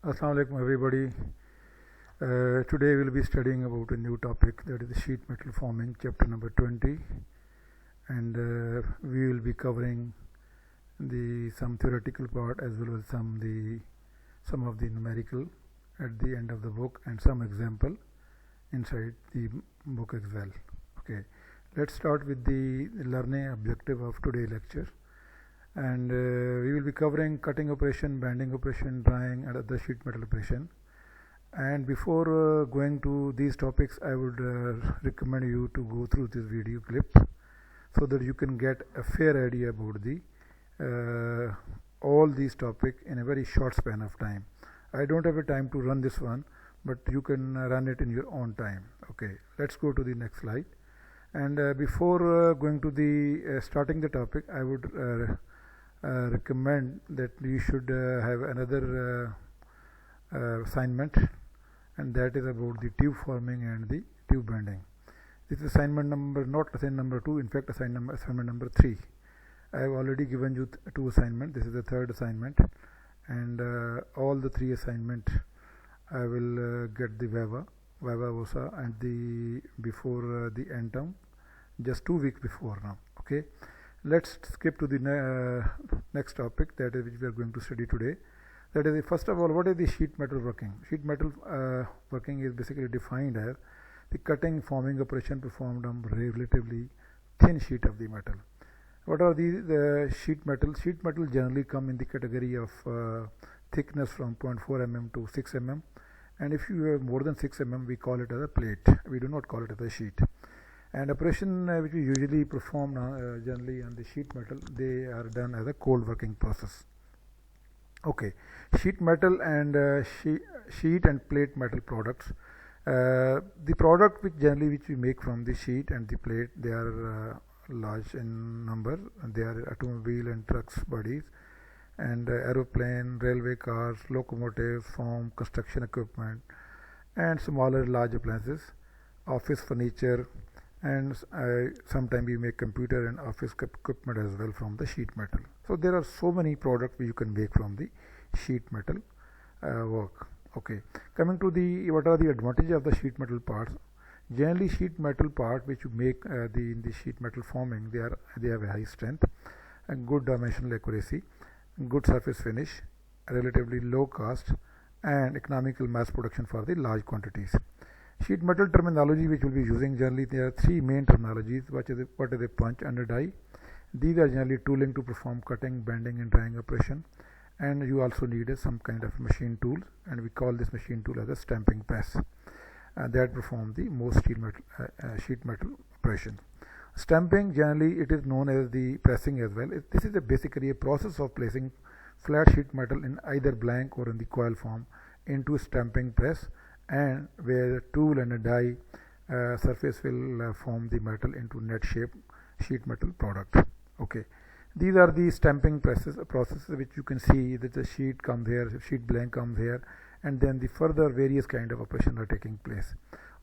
Assalamu alaikum everybody. Today we'll be studying about a new topic, that is the sheet metal forming, chapter number 20, and we will be covering the some theoretical part as well as some of the numerical at the end of the book and some example inside the book as well. Okay, let's start with the learning objective of today's lecture, and we will be covering cutting operation, bending operation, drying and other sheet metal operation. And before going to these topics, I would recommend you to go through this video clip so that you can get a fair idea about the all these topics in a very short span of time. I don't have a time to run this one, but you can run it in your own time. Okay, let's go to the next slide. And before going to the starting the topic, I would recommend that you should have another assignment, and that is about the tube forming and the tube bending. This is assignment number, not assignment number 2, in fact assignment number 3. I have already given you two assignments. This is the third assignment, and all the three assignment I will get the Viva Vosa and the before the end term, just 2 weeks before now. Okay, let's skip to the next topic, that is which we are going to study today. That is, first of all, what is the sheet metal working? Sheet metal working is basically defined as the cutting, forming operation performed on relatively thin sheet of the metal. What are the sheet metal? Sheet metal generally come in the category of thickness from 0.4 mm to 6 mm, and if you have more than 6 mm, we call it as a plate. We do not call it as a sheet. And operation which we usually perform generally on the sheet metal, they are done as a cold working process. Okay, sheet metal and sheet and plate metal products. The product which we make from the sheet and the plate, they are large in number. They are automobile and trucks bodies, and aeroplane, railway cars, locomotives, farm, construction equipment, and smaller large appliances, office furniture, and sometimes we make computer and office equipment as well from the sheet metal. So there are so many products you can make from the sheet metal work. Okay, coming to the what are the advantages of the sheet metal parts? Generally, sheet metal part which you make in the sheet metal forming, they have a high strength and good dimensional accuracy, good surface finish, relatively low cost, and economical mass production for the large quantities. Sheet metal terminology which we'll be using, generally there are three main terminologies. What is a punch and a die? These are generally tooling to perform cutting, bending and drying operation, and you also need some kind of machine tool, and we call this machine tool as a stamping press that perform the most sheet metal operation. Stamping, generally it is known as the pressing as well. This is basically a process of placing flat sheet metal in either blank or in the coil form into a stamping press, and where a tool and a die surface will form the metal into net shape sheet metal product. Okay, these are the stamping processes which you can see that the sheet comes here, sheet blank comes here, and then the further various kind of operations are taking place.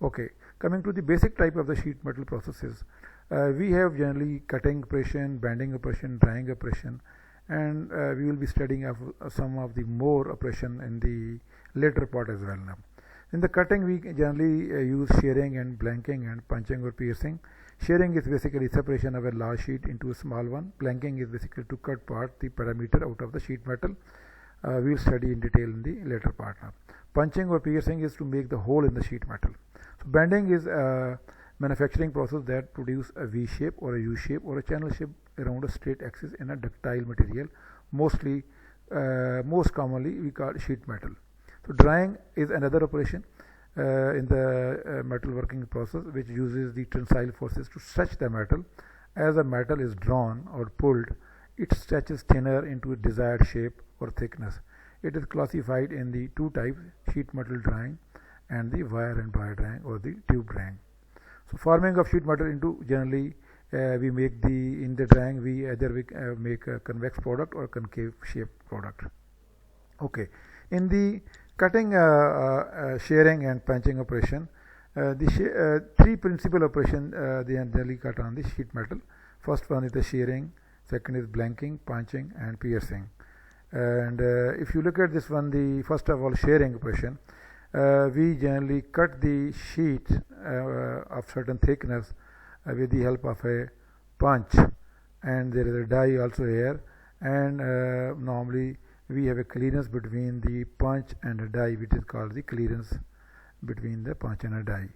Okay, coming to the basic type of the sheet metal processes, we have generally cutting operation, bending operation, drying operation, and we will be studying some of the more operation in the later part as well now. In the cutting, we generally use shearing and blanking and punching or piercing. Shearing is basically separation of a large sheet into a small one. Blanking is basically to cut part the parameter out of the sheet metal. We will study in detail in the later part now. Punching or piercing is to make the hole in the sheet metal. So bending is a manufacturing process that produce a V shape or a U shape or a channel shape around a straight axis in a ductile material. Most commonly we call sheet metal. So drying is another operation in the metal working process which uses the tensile forces to stretch the metal. As the metal is drawn or pulled, it stretches thinner into a desired shape or thickness. It is classified in the two types, sheet metal drying and the wire and wire drying or the tube drying. So forming of sheet metal into, generally we make in the drying we either make a convex product or concave shape product. Okay, in the cutting, shearing and punching operation, the three principal operations they are generally cut on the sheet metal. First one is the shearing, second is blanking, punching and piercing. And if you look at this one, the first of all shearing operation, we generally cut the sheet of certain thickness with the help of a punch, and there is a die also here, and normally we have a clearance between the punch and a die, which is called the clearance between the punch and a die,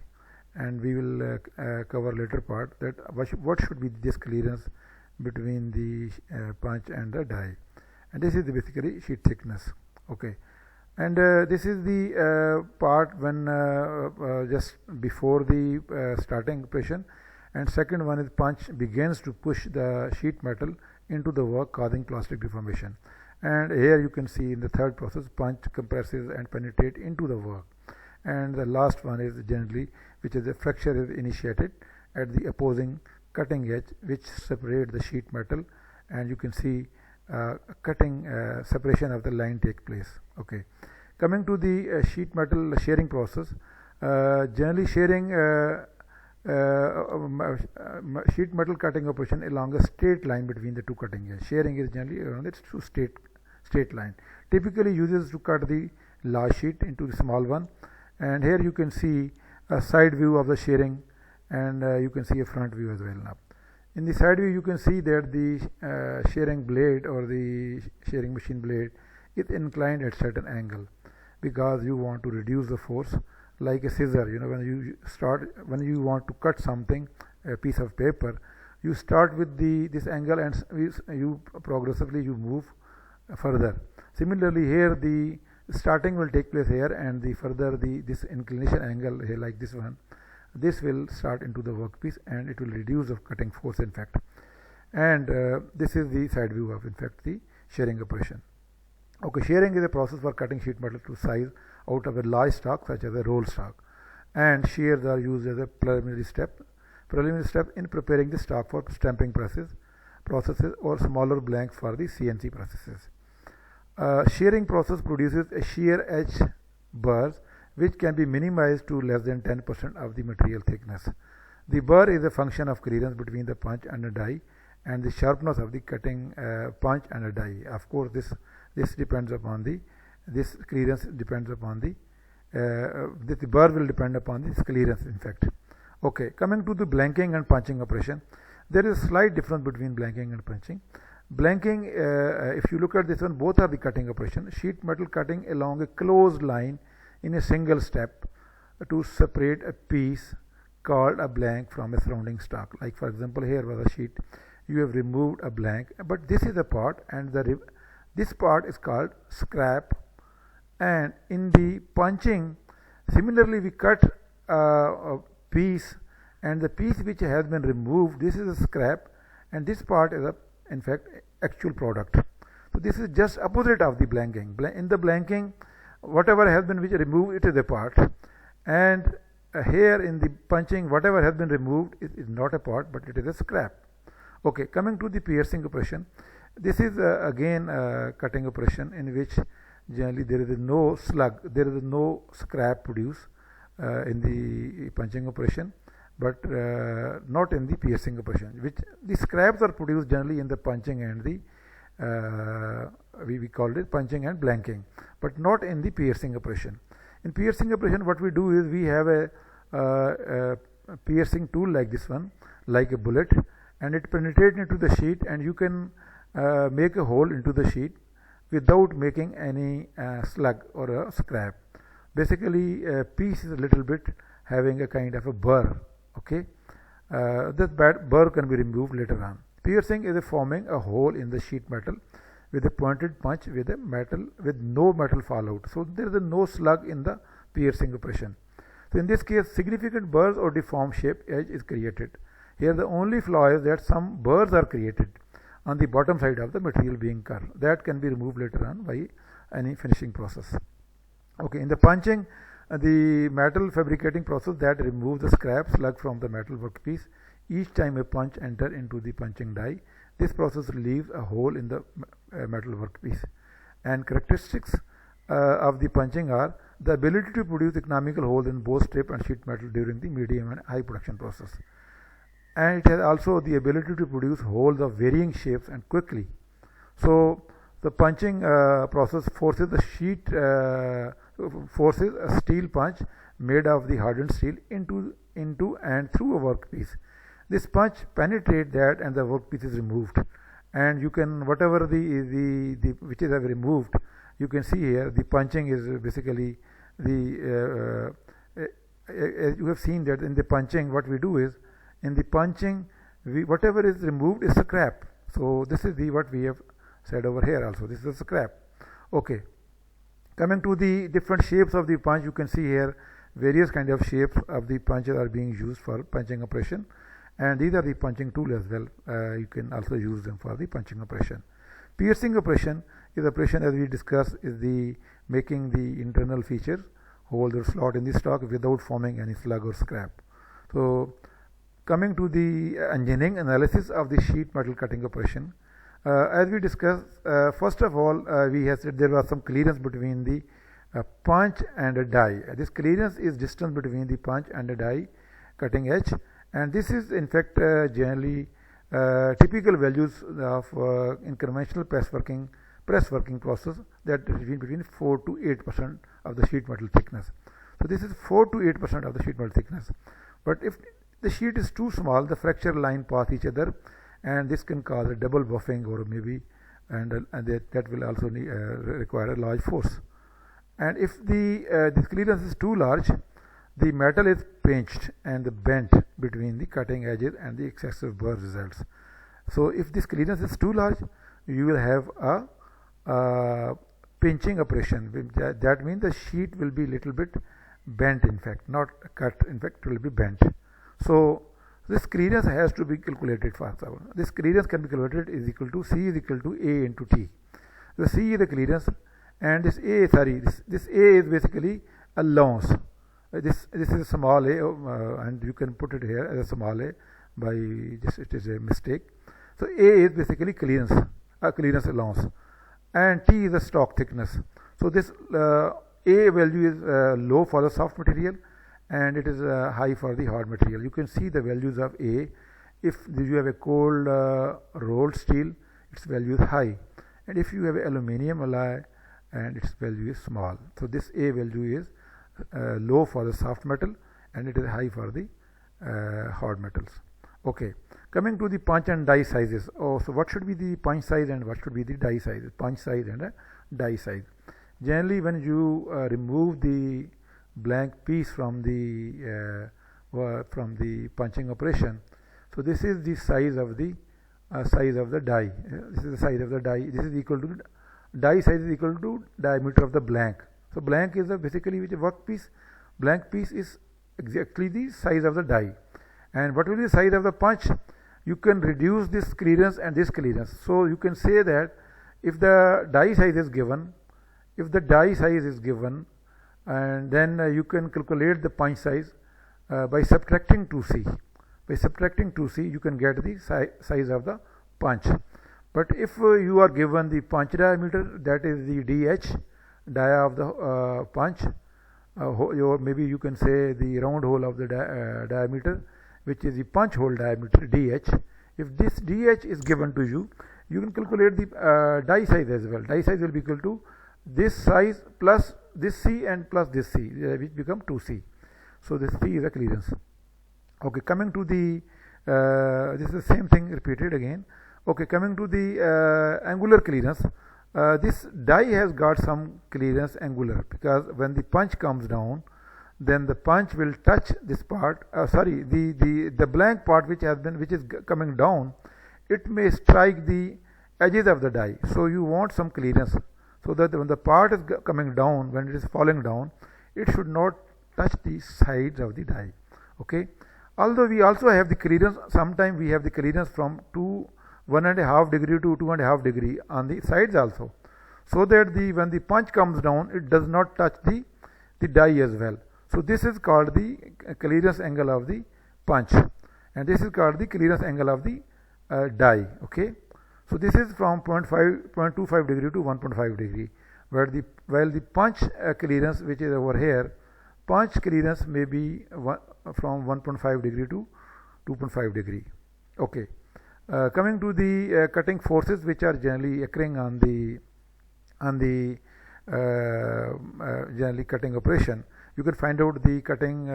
and we will cover later part that what should be this clearance between the punch and the die, and this is basically sheet thickness. Okay, and this is the part when just before the starting operation, and second one is punch begins to push the sheet metal into the work, causing plastic deformation. And here you can see in the third process, punch compresses and penetrate into the work. And the last one is generally, which is a fracture is initiated at the opposing cutting edge, which separate the sheet metal, and you can see cutting separation of the line take place. Okay, coming to the sheet metal shearing process, generally shearing sheet metal cutting operation along a straight line between the two cutting edges. Shearing is generally around its two straight line. Typically uses to cut the large sheet into the small one, and here you can see a side view of the shearing, and you can see a front view as well. Now in the side view you can see that the shearing blade or the shearing machine blade is inclined at certain angle, because you want to reduce the force, like a scissor. You know, when you want to cut something, a piece of paper, you start with this angle, and you progressively you move further. Similarly here the starting will take place here, and the further this inclination angle here, like this one, this will start into the workpiece, and it will reduce the cutting force in fact. And this is the side view of in fact the shearing operation. Okay, shearing is a process for cutting sheet metal to size out of a large stock such as a roll stock, and shears are used as a preliminary step in preparing the stock for stamping processes or smaller blanks for the CNC processes. Shearing process produces a shear edge burrs which can be minimized to less than 10% of the material thickness. The burr is a function of clearance between the punch and the die, and the sharpness of the cutting punch and a die. Of course, this depends upon this clearance depends upon the burr will depend upon this clearance in fact. Okay, coming to the blanking and punching operation, there is a slight difference between blanking and punching. Blanking, if you look at this one, both are the cutting operation. Sheet metal cutting along a closed line in a single step to separate a piece called a blank from a surrounding stock. Like for example, here was a sheet, you have removed a blank, but this is a part, and this part is called scrap. And in the punching, similarly we cut a piece, and the piece which has been removed, this is a scrap, and this part is in fact actual product. So this is just opposite of the blanking. In the blanking, whatever has been removed, it is a part, and here in the punching, whatever has been removed is not a part, but it is a scrap. Okay, coming to the piercing operation, this is again a cutting operation in which generally there is no slug, there is no scrap produced in the punching operation, but not in the piercing operation, which the scraps are produced generally in the punching and the we called it punching and blanking, but not in the piercing operation. In piercing operation, what we do is we have a piercing tool like this one, like a bullet, and it penetrates into the sheet, and you can make a hole into the sheet without making any slug or a scrap. Basically, a piece is a little bit having a kind of a burr. Okay, that burr can be removed later on. Piercing is forming a hole in the sheet metal with a pointed punch with no metal fallout. So there is no slug in the piercing operation. So in this case, significant burrs or deformed shape edge is created. Here the only flaw is that some burrs are created on the bottom side of the material being cut. That can be removed later on by any finishing process. Okay, in the punching, the metal fabricating process that removes the scrap slug from the metal workpiece each time a punch enters into the punching die. This process leaves a hole in the metal workpiece. And characteristics of the punching are the ability to produce economical holes in both strip and sheet metal during the medium and high production process. And it has also the ability to produce holes of varying shapes and quickly. So The punching process forces the sheet forces a steel punch made of the hardened steel into and through a workpiece. This punch penetrates that and the workpiece is removed, and you can whatever the which is removed, you can see here the punching is basically the you have seen that in the punching what we do is in the punching whatever is removed is scrap. So this is the what we have said over here also, this is scrap. Okay, coming to the different shapes of the punch, you can see here various kind of shapes of the punches are being used for punching operation, and these are the punching tool as well. You can also use them for the punching operation. Piercing operation is operation, as we discussed, is the making the internal features hole or slot in the stock without forming any slug or scrap. So coming to the engineering analysis of the sheet metal cutting operation, as we discussed, first of all, we have said there was some clearance between the punch and a die. This clearance is distance between the punch and a die cutting edge, and this is in fact generally typical values of in conventional press working process, that is between 4 to 8% of the sheet metal thickness. So this is 4 to 8% of the sheet metal thickness. But if the sheet is too small, the fracture line pass each other, and this can cause a double buffing or maybe and that will also require a large force. And if the clearance is too large, the metal is pinched and bent between the cutting edges and the excessive burr results. So if this clearance is too large, you will have a pinching operation. That means the sheet will be little bit bent, in fact not cut, in fact it will be bent. So this clearance has to be calculated for example. This clearance can be calculated is equal to C is equal to A into T. The C is the clearance, and this A, this A is basically a lance. This is a small a, and you can put it here as a small a by just it is a mistake. So A is basically clearance, a clearance lance, and T is the stock thickness. So this A value is low for the soft material, and it is high for the hard material. You can see the values of A. If you have a cold rolled steel, its value is high, and if you have aluminium alloy, and its value is small. So this A value is low for the soft metal, and it is high for the hard metals. Okay, coming to the punch and die sizes. Oh, so what should be the punch size and what should be the die size? Punch size and a die size. Generally, when you remove the blank piece from the punching operation, so this is the size of the die. This is the size of the die. This is equal to die size is equal to diameter of the blank. So blank is basically which a workpiece. Blank piece is exactly the size of the die. And what will be the size of the punch? You can reduce this clearance and this clearance. So you can say that if the die size is given, and then you can calculate the punch size by subtracting 2C. By subtracting 2C, you can get the size of the punch. But if you are given the punch diameter, that is the DH, dia of the punch, or maybe you can say the round hole of the diameter, which is the punch hole diameter, DH. If this DH is given to you, you can calculate the die size as well. Die size will be equal to this size plus this C and plus this C, which become 2C. So this C is a clearance. Okay, coming to the this is the same thing repeated again. Okay, coming to the angular clearance. This die has got some clearance angular, because when the punch comes down, then the punch will touch this part. The blank part which is coming down, it may strike the edges of the die. So you want some clearance, so that when the part is coming down, when it is falling down, it should not touch the sides of the die. Okay. Although we also have the clearance, sometimes we have the clearance from 1.5 degree to 2.5 degree on the sides also, so that when the punch comes down, it does not touch the die as well. So this is called the clearance angle of the punch, and this is called the clearance angle of the die. Okay, so this is from 0.25 degree to 1.5 degree, while the punch clearance, which is over here, punch clearance may be from 1.5 degree to 2.5 degree. Okay. Coming to the cutting forces which are generally occurring on the on the generally cutting operation, you can find out the cutting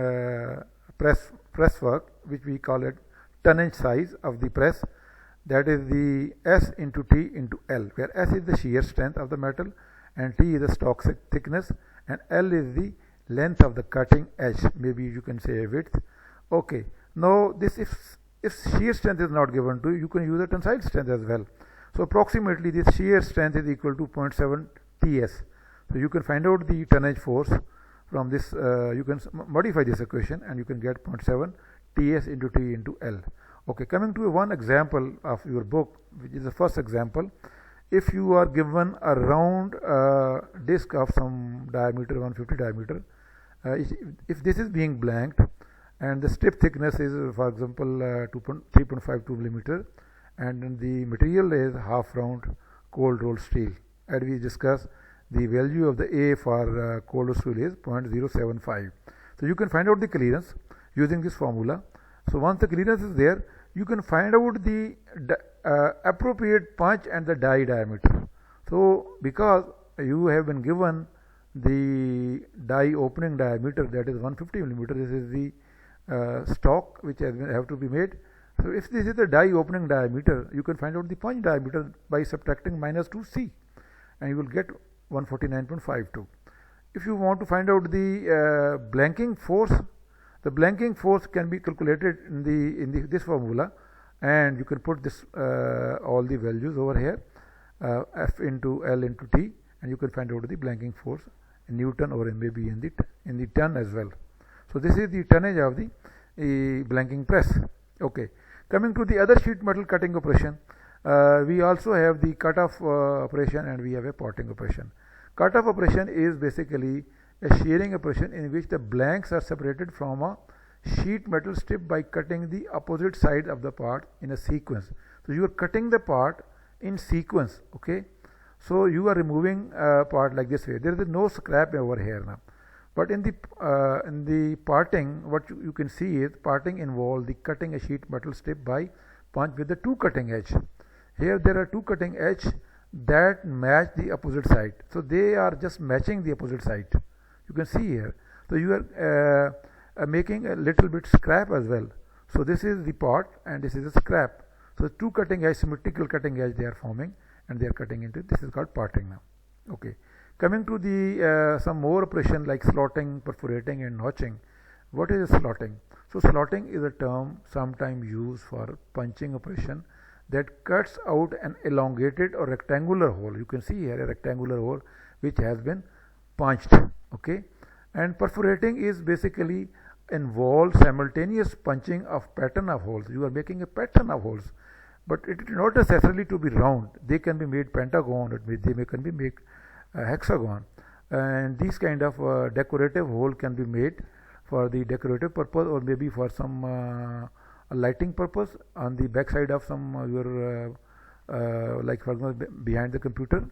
press work, which we call it tonnage size of the press, that is the S into T into L, where S is the shear strength of the metal and T is the stock thickness and L is the length of the cutting edge, maybe you can say width. Okay, now this if shear strength is not given to you, you can use the tensile strength as well. So approximately this shear strength is equal to 0.7 TS. So you can find out the tonnage force from this, you can modify this equation and you can get 0.7 TS into T into L. Okay, coming to one example of your book, which is the first example. If you are given a round disc of some diameter, 150 diameter, if this is being blanked and the strip thickness is, for example, 3.52 millimeter, and the material is half round cold rolled steel, and we discuss the value of the A for cold rolled steel is 0.075. So you can find out the clearance using this formula. So once the clearance is there, you can find out the appropriate punch and the die diameter. So because you have been given the die opening diameter, that is 150 millimeter, this is the stock which have to be made. So if this is the die opening diameter, you can find out the punch diameter by subtracting -2C, and you will get 149.52. If you want to find out the blanking force, the blanking force can be calculated in this formula, and you can put this all the values over here, F into L into T, and you can find out the blanking force in Newton or maybe in the ton as well. So this is the tonnage of the blanking press. Okay, coming to the other sheet metal cutting operation, we also have the cut-off operation and we have a potting operation. Cut-off operation is basically a shearing operation in which the blanks are separated from a sheet metal strip by cutting the opposite side of the part in a sequence. So you are cutting the part in sequence. Okay, so you are removing a part like this way. There is no scrap over here now. But in the parting, what you can see is parting involves the cutting a sheet metal strip by punch with the two cutting edge. Here there are two cutting edge that match the opposite side. So they are just matching the opposite side. You can see here. So you are making a little bit scrap as well. So this is the part and this is a scrap. So two cutting edge, symmetrical cutting edge they are forming and they are cutting into, this is called parting now. Okay. Coming to the some more operation like slotting, perforating and notching. What is slotting? So slotting is a term sometimes used for punching operation that cuts out an elongated or rectangular hole. You can see here a rectangular hole which has been punched. Okay, and perforating is basically involves simultaneous punching of pattern of holes. You are making a pattern of holes, but it is not necessarily to be round. They can be made pentagon, or they can be made hexagon, and these kind of decorative hole can be made for the decorative purpose or maybe for some lighting purpose on the back side of some your like for example behind the computer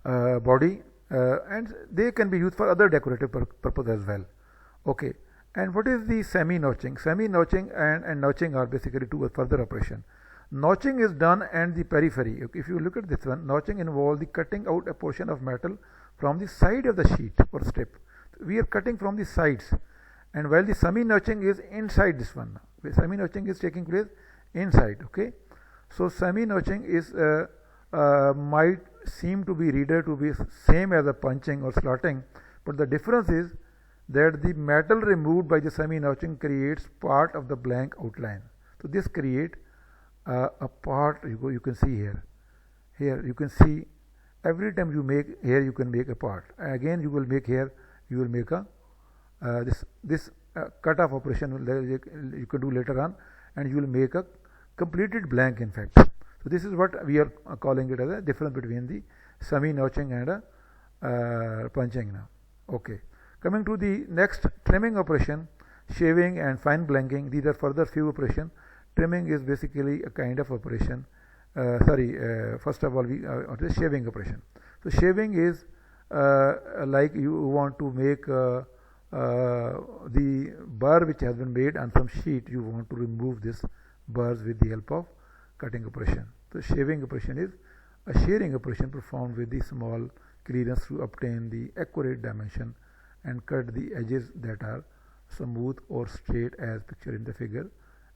body, and they can be used for other decorative purpose as well. Okay, and what is the semi-notching? Semi-notching and notching are basically two further operation. Notching is done at the periphery. If you look at this one, notching involves the cutting out a portion of metal from the side of the sheet or strip. We are cutting from the sides, and while the semi-notching is inside this one. Semi-notching is taking place inside. Okay, so semi-notching is might seem to be reader to be same as a punching or slotting, but the difference is that the metal removed by the semi-notching creates part of the blank outline. So this create a part you can see here. Here you can see every time you make here you can make a part. Again you will make here, you will make a this cut-off operation you can do later on, and you will make a completed blank in fact. So this is what we are calling it as a difference between the semi-notching and punching now. Okay, coming to the next, trimming operation, shaving and fine blanking. These are further few operations. Trimming is basically a kind of operation. First of all, the shaving operation. So shaving is like you want to make the burr which has been made on some sheet. You want to remove this burrs with the help of cutting operation. So shaving operation is a shearing operation performed with the small clearance to obtain the accurate dimension and cut the edges that are smooth or straight as pictured in the figure,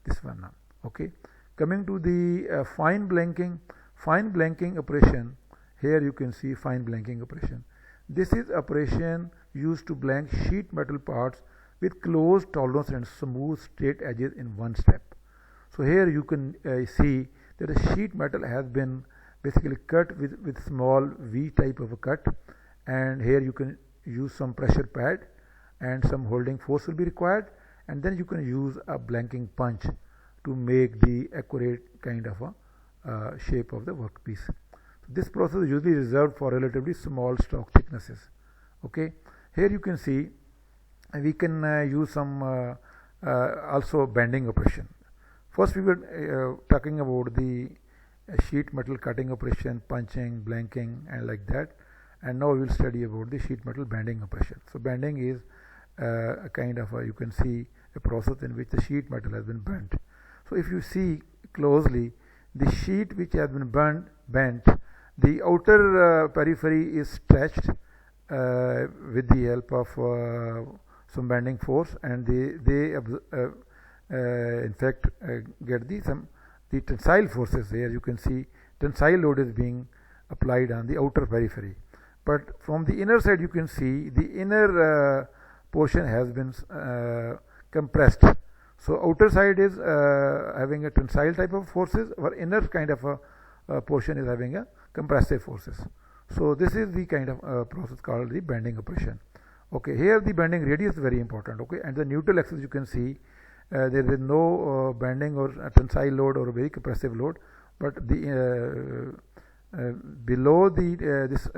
this one now. Okay, coming to the fine blanking operation. Here you can see fine blanking operation. This is operation used to blank sheet metal parts with close tolerance and smooth straight edges in one step. So here you can see that the sheet metal has been basically cut with small V type of a cut, and here you can use some pressure pad and some holding force will be required, and then you can use a blanking punch to make the accurate kind of a shape of the workpiece. This process is usually reserved for relatively small stock thicknesses. Okay, here you can see we can use some also bending operation. First we were talking about the sheet metal cutting operation, punching, blanking and like that, and now we will study about the sheet metal bending operation. So bending is a kind of you can see a process in which the sheet metal has been bent. So if you see closely, the sheet which has been bent, the outer periphery is stretched with the help of some bending force, and they in fact get the tensile forces. Here you can see tensile load is being applied on the outer periphery, but from the inner side you can see the inner portion has been compressed. So outer side is having a tensile type of forces, or inner kind of a portion is having a compressive forces. So this is the kind of process called the bending operation. Okay, here the bending radius is very important. Okay, and the neutral axis you can see there is no bending or tensile load or very compressive load, but the below the this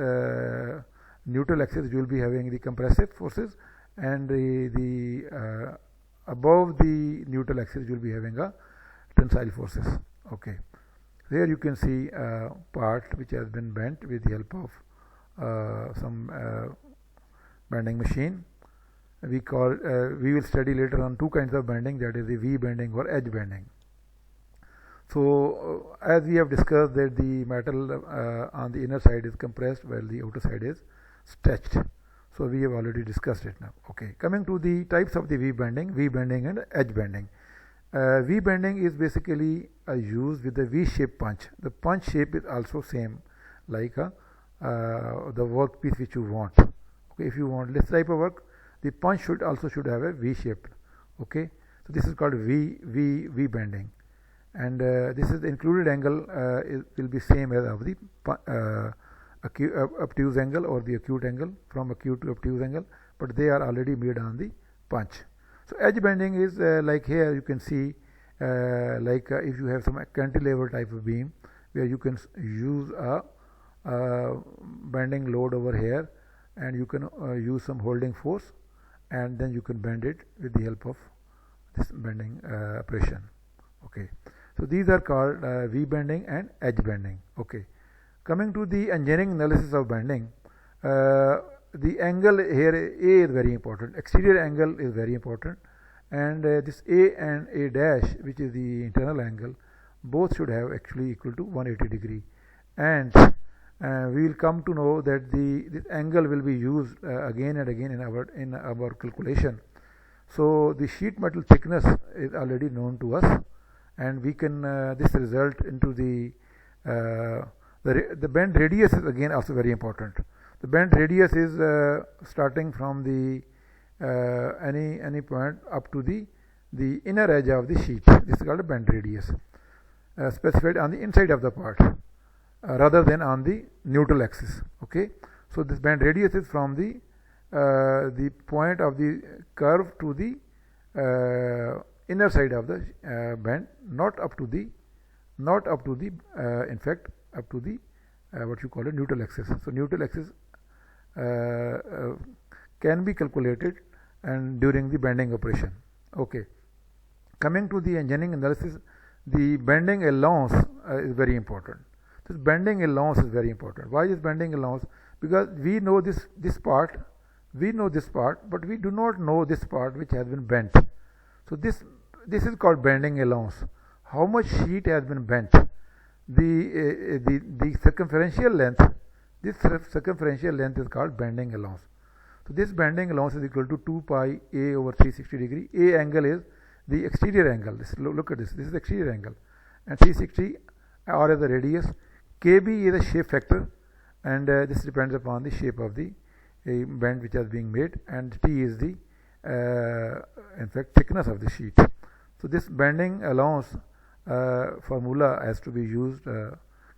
neutral axis you will be having the compressive forces, and the above the neutral axis you will be having a tensile forces. Okay, here you can see a part which has been bent with the help of some bending machine. We will study later on two kinds of bending, that is the V bending or edge bending. So as we have discussed that the metal on the inner side is compressed while the outer side is stretched. So we have already discussed it now. Okay, coming to the types of the V bending and edge bending. V bending is basically used with the V-shaped punch. The punch shape is also same like the workpiece which you want. Okay, if you want this type of work, the punch should have a V shape. Okay, so this is called V bending, and this is the included angle will be same as of the obtuse angle or the acute angle, from acute to obtuse angle, but they are already made on the punch. So edge bending is like here you can see if you have some cantilever type of beam where you can use a bending load over here, and you can use some holding force, and then you can bend it with the help of this bending operation. Okay, so these are called V bending and edge bending. Okay, coming to the engineering analysis of bending, the angle here A is very important, exterior angle is very important, and this A and A dash, which is the internal angle, both should have actually equal to 180 degree, and we will come to know that this angle will be used again and again in our calculation. So the sheet metal thickness is already known to us, and we can this result into the bend radius is again also very important. The bend radius is starting from the any point up to the inner edge of the sheet. This is called a bend radius, specified on the inside of the part rather than on the neutral axis. Okay, so this bend radius is from the point of the curve to the inner side of the bend, not up to the in fact up to the what you call a neutral axis. So neutral axis can be calculated and during the bending operation. Okay, coming to the engineering analysis, the bending allowance is very important. This bending allowance is very important. Why is bending allowance? Because we know this part, but we do not know this part which has been bent. So this is called bending allowance. How much sheet has been bent? the circumferential length, this circumferential length is called bending allowance. So this bending allowance is equal to 2 pi a over 360 degree. A angle is the exterior angle. Look at this. This is the exterior angle, and 360 r is the radius. Kb is the shape factor, and this depends upon the shape of the bend which is being made, and t is the in fact thickness of the sheet. So this bending allowance formula has to be used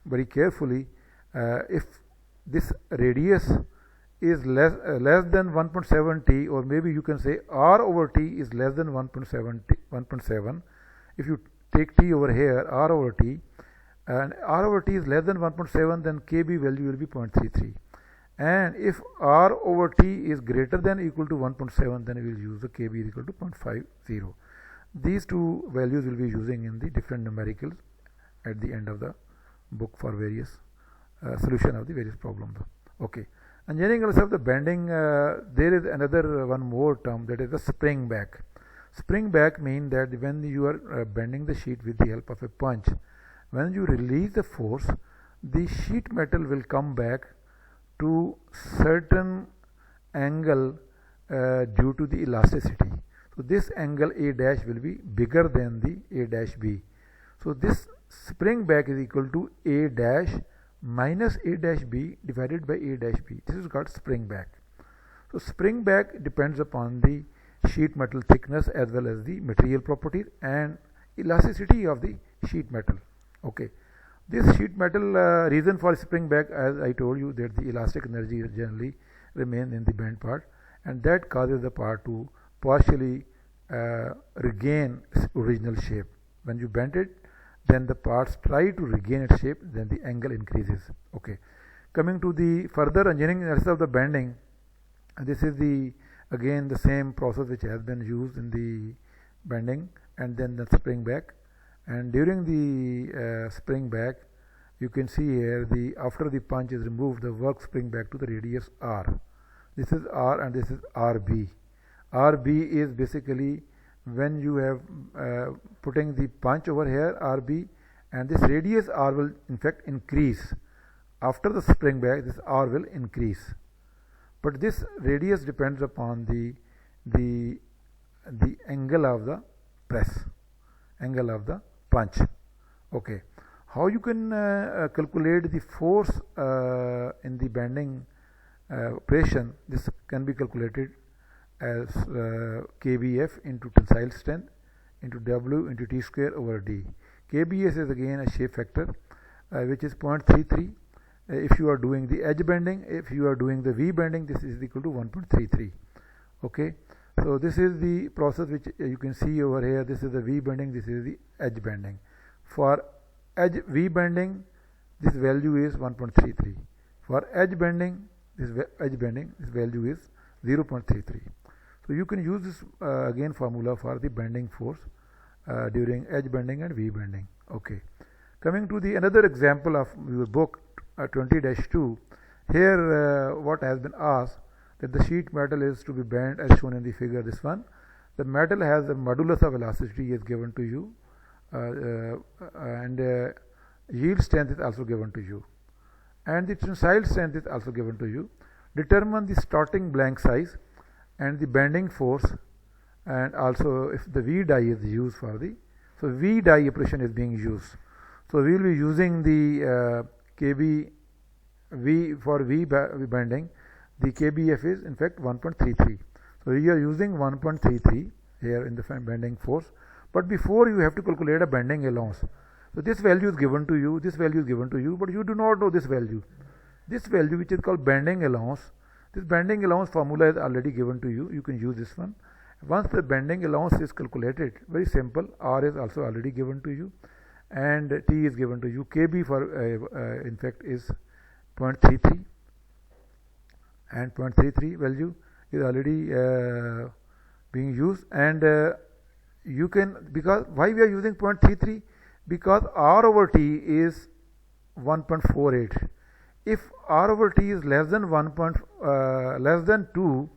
very carefully. If this radius is less than 1.7 t, or maybe you can say r over t is less than 1.7. If you take t over here, r over t, and r over t is less than 1.7, then kb value will be 0.33. And if r over t is greater than or equal to 1.7, then we will use the kb is equal to 0.50. These two values will be using in the different numericals at the end of the book for various solution of the various problems. Okay. Engineering also of the bending, there is another one more term, that is the spring back. Spring back means that when you are bending the sheet with the help of a punch, when you release the force, the sheet metal will come back to certain angle due to the elasticity. So this angle A dash will be bigger than the A dash B. So this spring back is equal to A dash minus A dash B divided by A dash B. This is called spring back. So spring back depends upon the sheet metal thickness as well as the material properties and elasticity of the sheet metal. Okay. This sheet metal reason for spring back, as I told you, that the elastic energy generally remain in the bent part, and that causes the part to partially regain its original shape. When you bend it, then the parts try to regain its shape, then the angle increases. Okay. Coming to the further engineering analysis of the bending, this is the again the same process which has been used in the bending and then the spring back. And during the spring back, you can see here the after the punch is removed, the work spring back to the radius r. This is r and this is rb. Rb is basically when you have putting the punch over here, rb, and this radius r will in fact increase. After the spring back, this r will increase, but this radius depends upon the angle of the press, angle of the punch. Okay. How you can calculate the force in the bending operation? This can be calculated as kbf into tensile strength into w into t square over d. Kbs is again a shape factor which is 0.33. If you are doing the edge bending, if you are doing the V bending, this is equal to 1.33. Okay. So this is the process which you can see over here. This is the V bending, this is the edge bending. For edge V bending, this value is 1.33. For edge bending, this value is 0.33. So you can use this again formula for the bending force during edge bending and V bending. Okay. Coming to the another example of your book 20-2, here what has been asked, that the sheet metal is to be bent as shown in the figure, this one. The metal has a modulus of elasticity is given to you, and yield strength is also given to you, and the tensile strength is also given to you. Determine the starting blank size and the bending force, and also if the V die is used for the, so V die operation is being used. So we will be using the kb V for V bending. The kbf is in fact 1.33. So we are using 1.33 here in the bending force. But before, you have to calculate a bending allowance. So this value is given to you, this value is given to you, but you do not know this value. This value which is called bending allowance, this bending allowance formula is already given to you. You can use this one. Once the bending allowance is calculated, very simple, R is also already given to you and T is given to you. KB for in fact is 0.33, and 0.33 value is already being used, and you can, because why we are using 0.33, because R over T is 1.48. If R over T is less than less than 2,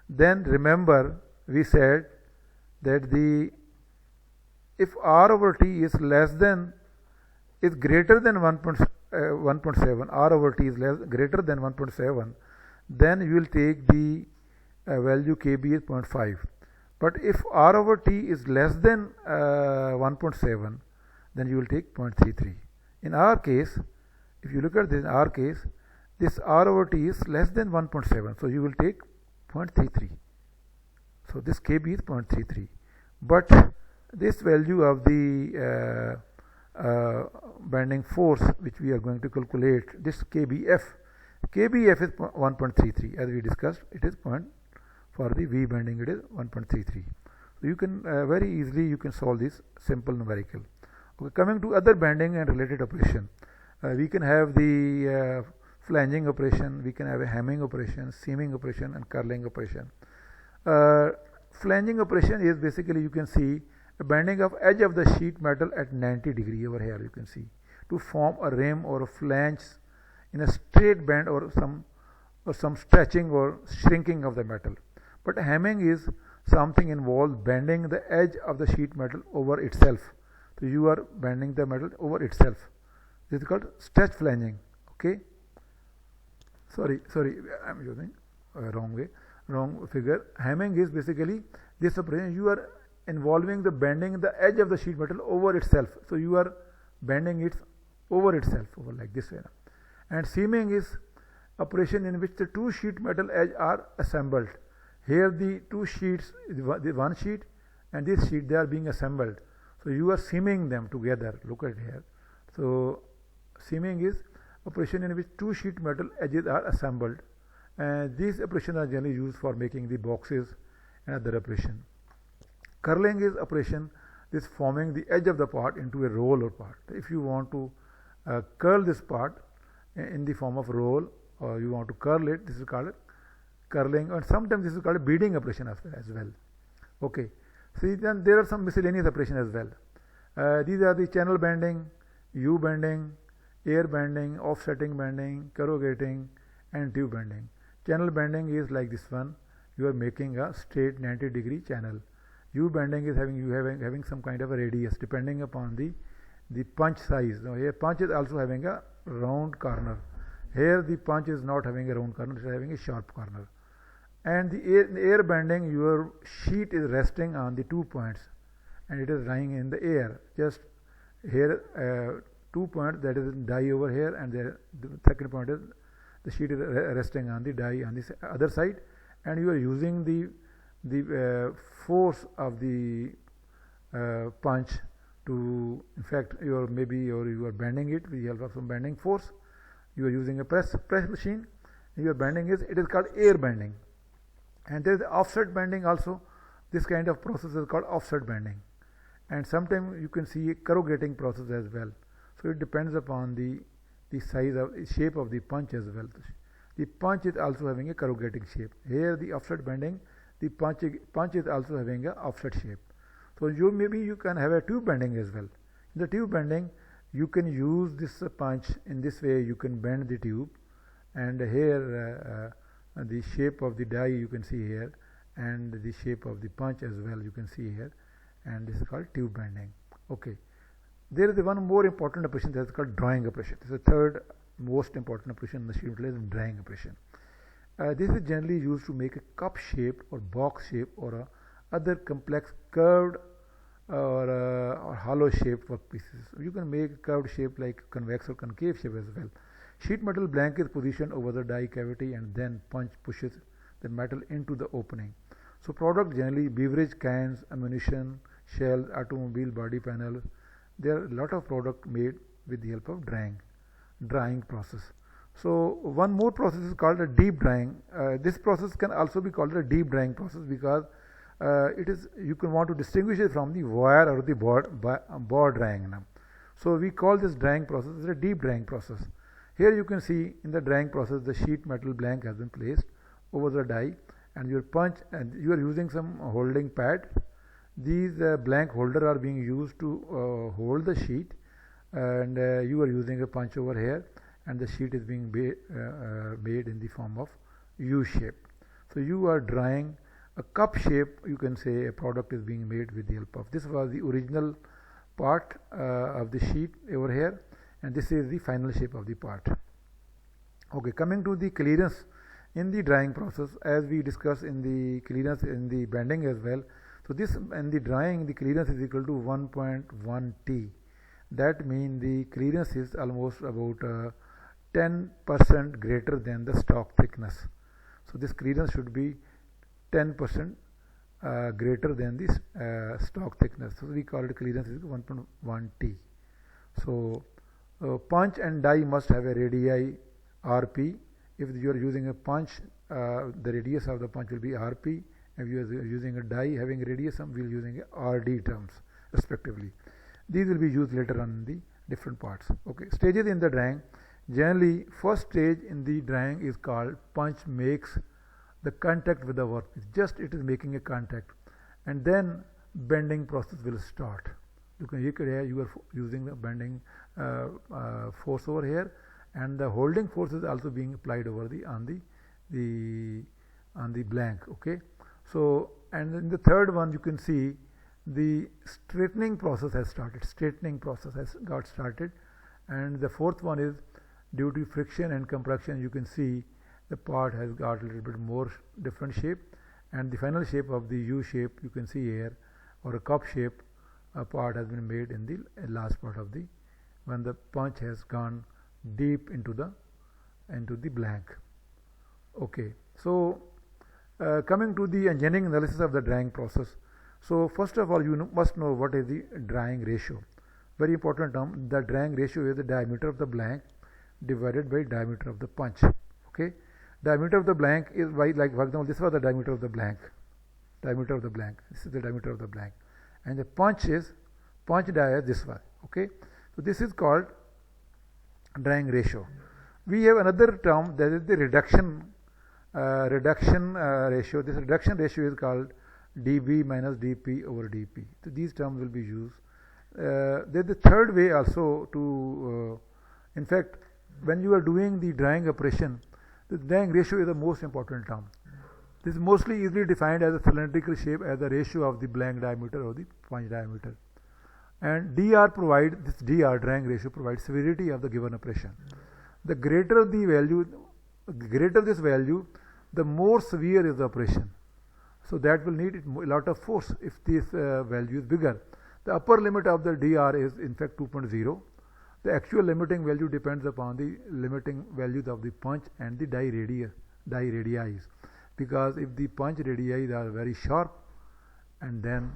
then remember we said that if R over T is less than is greater than 1.7, r over t is greater than 1.7, then you will take the value kb is 0.5. But if r over t is less than 1.7, then you will take 0.33. In our case, if you look at this, in our case, this r over t is less than 1.7, so you will take 0.33. So this kb is 0.33. But this value of the bending force which we are going to calculate, this kbf is 1.33, as we discussed. It is point for the V bending, it is 1.33. So you can very easily you can solve this simple numerical. Okay, coming to other bending and related operation, we can have the flanging operation, we can have a hemming operation, seaming operation, and curling operation. Flanging operation is basically, you can see, a bending of edge of the sheet metal at 90 degree over here, you can see, to form a rim or a flange in a straight bend or some stretching or shrinking of the metal. But hemming is something involves bending the edge of the sheet metal over itself. So you are bending the metal over itself. This is called stretch flanging. Okay. Sorry, I'm using wrong figure. Hemming is basically this operation. You are involving the bending the edge of the sheet metal over itself. So you are bending it over itself, over like this way. And seaming is operation in which the two sheet metal edge are assembled. Here the two sheets, the one sheet and this sheet, they are being assembled. So you are seaming them together. Look at here. So seaming is operation in which two sheet metal edges are assembled, and these operations are generally used for making the boxes and other operation. Curling is operation this forming the edge of the part into a roll or part. If you want to curl this part in the form of roll, or you want to curl it, this is called curling, and sometimes this is called a beading operation as well. Okay. See, then there are some miscellaneous operations as well. These are the channel bending, U bending, air bending, offsetting bending, corrugating, and tube bending. Channel bending is like this one. You are making a straight 90 degree channel. U bending is having some kind of a radius depending upon the punch size. Now here punch is also having a round corner. Here the punch is not having a round corner, it is having a sharp corner. And the air bending, your sheet is resting on the 2 points and it is lying in the air. Just here 2 points, that is die over here, and the second point is the sheet is resting on the die on this other side, and you are using the force of the punch to, in fact, you are bending it with the help of some bending force. You are using a press machine. You are bending it is called air bending. And there is offset bending also. This kind of process is called offset bending. And sometimes you can see a corrugating process as well. So it depends upon the size of shape of the punch as well. The punch is also having a corrugating shape. Here the offset bending, the punch is also having a offset shape. So you can have a tube bending as well. In the tube bending, you can use this punch in this way. You can bend the tube, and here the shape of the die you can see here, and the shape of the punch as well you can see here, and this is called tube bending. Okay. There is one more important operation that is called drawing operation. This is the third most important operation in the sheet metal, is drawing operation. This is generally used to make a cup shape or box shape or other complex curved or hollow shaped workpieces. You can make a curved shape like convex or concave shape as well. Sheet metal blank is positioned over the die cavity, and then punch pushes the metal into the opening. So product generally beverage cans, ammunition, shells, automobile body panels. There are a lot of product made with the help of drying process. So one more process is called a deep drying. This process can also be called a deep drying process because you can want to distinguish it from the wire or the board drying. So we call this drying process as a deep drying process. Here you can see in the drying process the sheet metal blank has been placed over the die, and your punch, and you are using some holding pad. These blank holder are being used to hold the sheet, and you are using a punch over here, and the sheet is being made in the form of U shape. So you are drying a cup shape, you can say a product is being made with the help of. This was the original part of the sheet over here, and this is the final shape of the part. Okay, coming to the clearance in the drying process, as we discussed in the clearance in the bending as well. So this in the drying, the clearance is equal to 1.1 T. That means the clearance is almost about 10% greater than the stock thickness. So this clearance should be 10% greater than this stock thickness. So we call it clearance is 1.1 T. So punch and die must have a radii RP. If you are using a punch, the radius of the punch will be RP. If you are using a die having radius, we will using a RD terms respectively. These will be used later on in the different parts. Okay, stages in the drying. Generally, first stage in the drying is called punch makes the contact with the workpiece. Just it is making a contact, and then bending process will start. You are using the bending force over here, and the holding force is also being applied over on the blank. Okay, so and in the third one you can see the straightening process has started. Straightening process has got started, and the fourth one is due to friction and compression. You can see the part has got a little bit more different shape, and the final shape of the U shape you can see here, or a cup shape, a part has been made in the last part of the when the punch has gone deep into the blank. Okay, so coming to the engineering analysis of the drying process. So first of all, you must know what is the drying ratio. Very important term. The drying ratio is the diameter of the blank divided by diameter of the punch. Okay, diameter of the blank is by, like for example, this was the diameter of the blank. Diameter of the blank. This is the diameter of the blank, and the punch die is this one. Okay, so this is called drying ratio. We have another term, that is the reduction ratio. This reduction ratio is called dB minus dP over dP. So these terms will be used. There is the third way also to, in fact, when you are doing the drying operation, the drying ratio is the most important term. This is mostly easily defined as a cylindrical shape as the ratio of the blank diameter or the punch diameter. And dr provides, this dr, drying ratio, provides severity of the given operation. The greater the value, greater this value, the more severe is the operation. So that will need a lot of force if this value is bigger. The upper limit of the dr is in fact 2.0. The actual limiting value depends upon the limiting values of the punch and the die radii. Because if the punch radii are very sharp, and then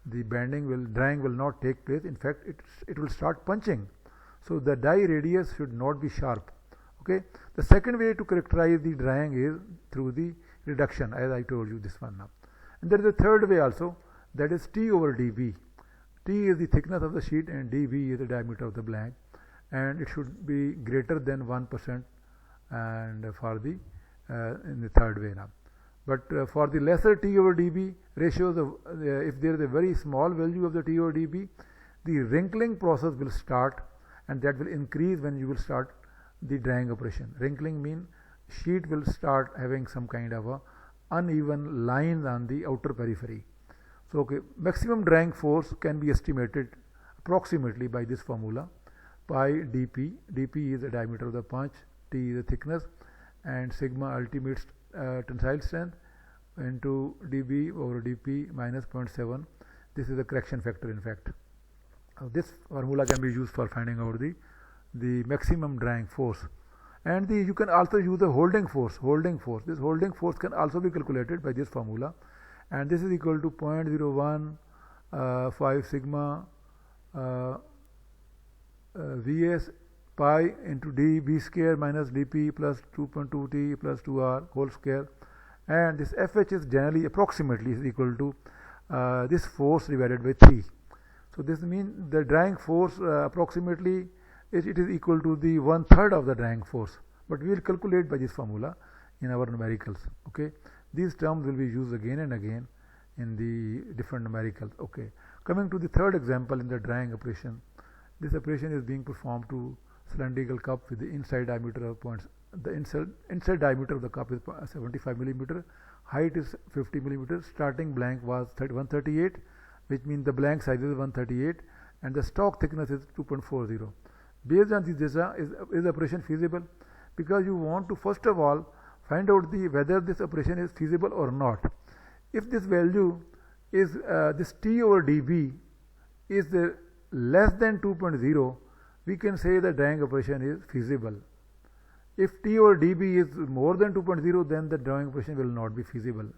the drying will not take place. In fact, it will start punching. So the die radius should not be sharp. Okay. The second way to characterize the drying is through the reduction, as I told you this one now. And there is a third way also, that is T over dB. T is the thickness of the sheet and dB is the diameter of the blank, and it should be greater than 1%, and for the in the third way now. But for the lesser T over dB ratios, if there is a very small value of the T over dB, the wrinkling process will start, and that will increase when you will start the drying operation. Wrinkling means sheet will start having some kind of a uneven lines on the outer periphery. So okay, maximum drying force can be estimated approximately by this formula, pi dP. dP is the diameter of the punch, T is the thickness, and sigma ultimate tensile strength into dB over dP minus 0.7. This is the correction factor in fact. This formula can be used for finding out the maximum drying force. And you can also use the holding force. This holding force can also be calculated by this formula, and this is equal to 0.01 sigma Vs pi into dB square minus dP plus 2.2T plus 2R whole square, and this Fh is generally approximately is equal to this force divided by 3. So this means the drying force approximately it is equal to the 1/3 of the drying force, but we will calculate by this formula in our numericals. Okay, these terms will be used again and again in the different numericals. Okay, coming to the third example in the drying operation. This operation is being performed to cylindrical cup with the inside diameter of points. The inside diameter of the cup is 75 millimeter, height is 50 millimeter. Starting blank was 138, which means the blank size is 138, and the stock thickness is 2.40. Based on this data, is the operation feasible? Because you want to first of all find out whether this operation is feasible or not. If this value is this T over dB is less than 2.0, we can say the drying operation is feasible. If T over dB is more than 2.0, then the drying operation will not be feasible,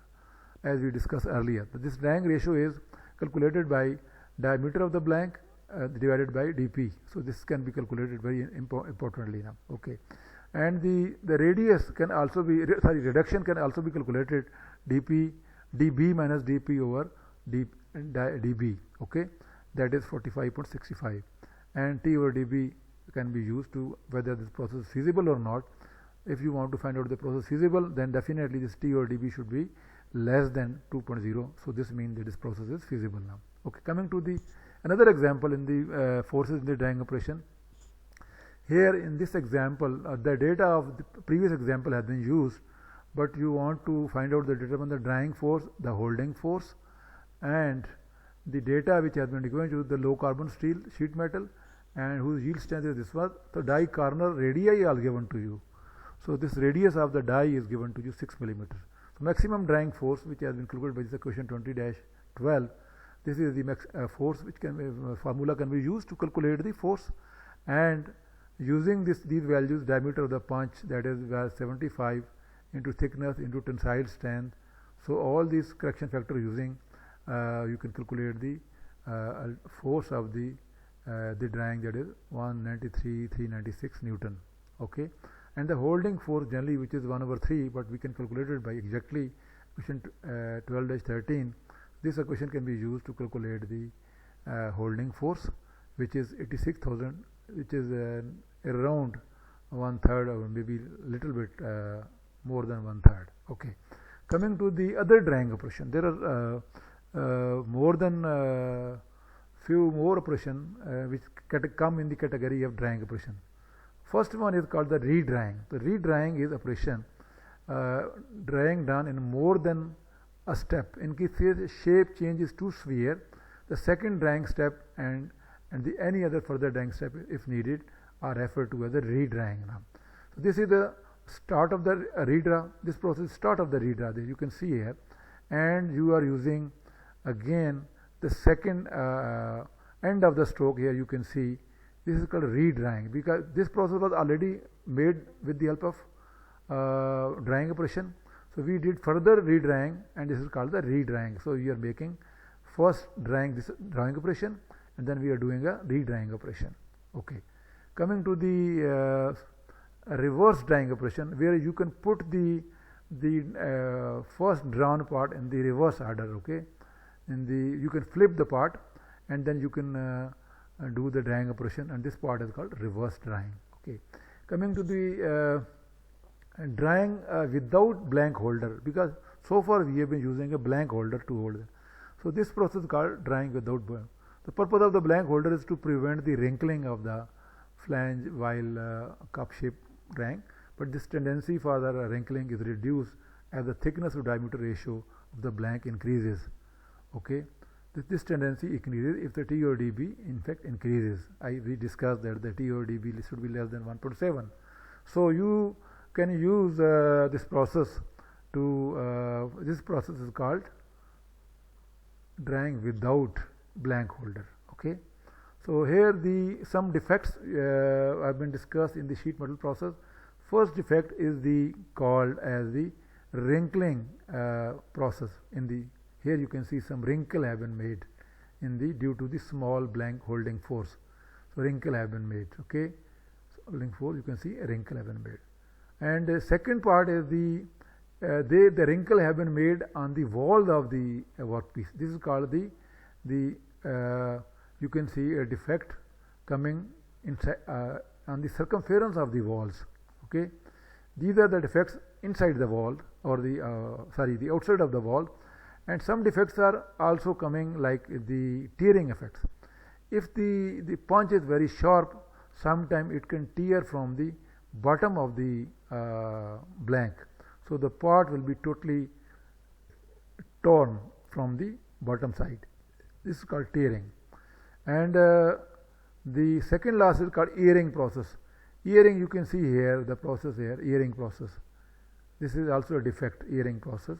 as we discussed earlier. This drying ratio is calculated by diameter of the blank divided by dP. So this can be calculated very importantly now. Okay, and the radius can also be reduction can also be calculated dB minus dP over dB. Okay, that is 45.65, and T over dB can be used to whether this process is feasible or not. If you want to find out the process feasible, then definitely this T over dB should be less than 2.0. So this means that this process is feasible now. Okay, coming to another example in the forces in the drying operation. Here in this example, the data of the previous example has been used, but you want to find out the determine the drying force, the holding force, and the data which has been given to the low carbon steel sheet metal and whose yield strength is this one. The die corner radii are given to you. So this radius of the die is given to you 6 millimeters. So maximum drying force which has been calculated by this question 20-12. This is the force which formula can be used to calculate the force, and using these values, diameter of the punch, that is 75 into thickness into tensile strength. So all these correction factor using you can calculate the force of the drying, that is 193,396 Newton. Okay, and the holding force generally which is 1/3, but we can calculate it by exactly question 12-13. This equation can be used to calculate the holding force, which is 86,000, which is around 1/3 or maybe little bit more than 1/3. Okay, coming to the other drying operation, there are more than few more operation which come in the category of drying operation. First one is called the redrying. The redrying is operation drying done in more than a step. In case shape changes to sphere, the second drying step and any other further drying step if needed are referred to as the redrying. So this is the start of the redra. This process is start of the redra. This you can see here, and you are using again the second end of the stroke. Here you can see this is called redrying, because this process was already made with the help of drying operation. So we did further redrying, and this is called the redrying. So you are making first drying operation, and then we are doing a redrying operation. Okay, coming to the reverse drying operation, where you can put the first drawn part in the reverse order. Okay, you can flip the part, and then you can do the drying operation, and this part is called reverse drying. Okay, coming to the drying without blank holder, because so far we have been using a blank holder to hold it. So this process is called drying without blank. The purpose of the blank holder is to prevent the wrinkling of the flange while cup shape drying, but this tendency for the wrinkling is reduced as the thickness to diameter ratio of the blank increases. Okay, this tendency increases if the T over dB in fact increases. We discussed that the T over dB should be less than 1.7. So you can use this process to this process is called drying without blank holder. Okay, so here some defects have been discussed in the sheet metal process. First defect is called as the wrinkling process. Here you can see some wrinkle have been made due to the small blank holding force. So wrinkle have been made. Okay, so holding force, you can see a wrinkle have been made. And the second part is the wrinkle have been made on the walls of the workpiece. This is called you can see a defect coming inside on the circumference of the walls. Okay, these are the defects inside the wall, or the outside of the wall, and some defects are also coming like the tearing effects. If the punch is very sharp, sometimes it can tear from the bottom of the blank, so the part will be totally torn from the bottom side. This is called tearing. And the second last is called earring process. Earring, you can see here the process here, earring process. This is also a defect, earring process.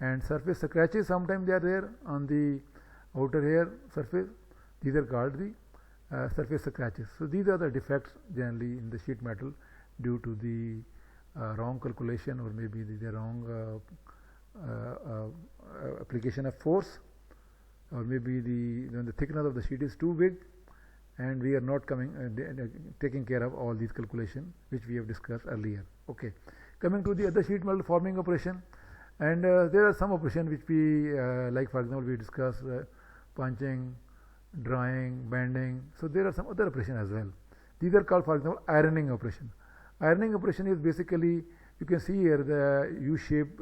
And surface scratches, sometimes they are there on the outer hair surface. These are called the surface scratches. So these are the defects generally in the sheet metal due to the wrong calculation, or maybe the wrong application of force, or maybe the thickness of the sheet is too big, and we are not taking care of all these calculations which we have discussed earlier. Okay, coming to the other sheet metal forming operation, and there are some operations which we like. For example, we discuss punching, drawing, bending. So there are some other operations as well. These are called, for example, ironing operation. Ironing operation is basically, you can see here the U-shape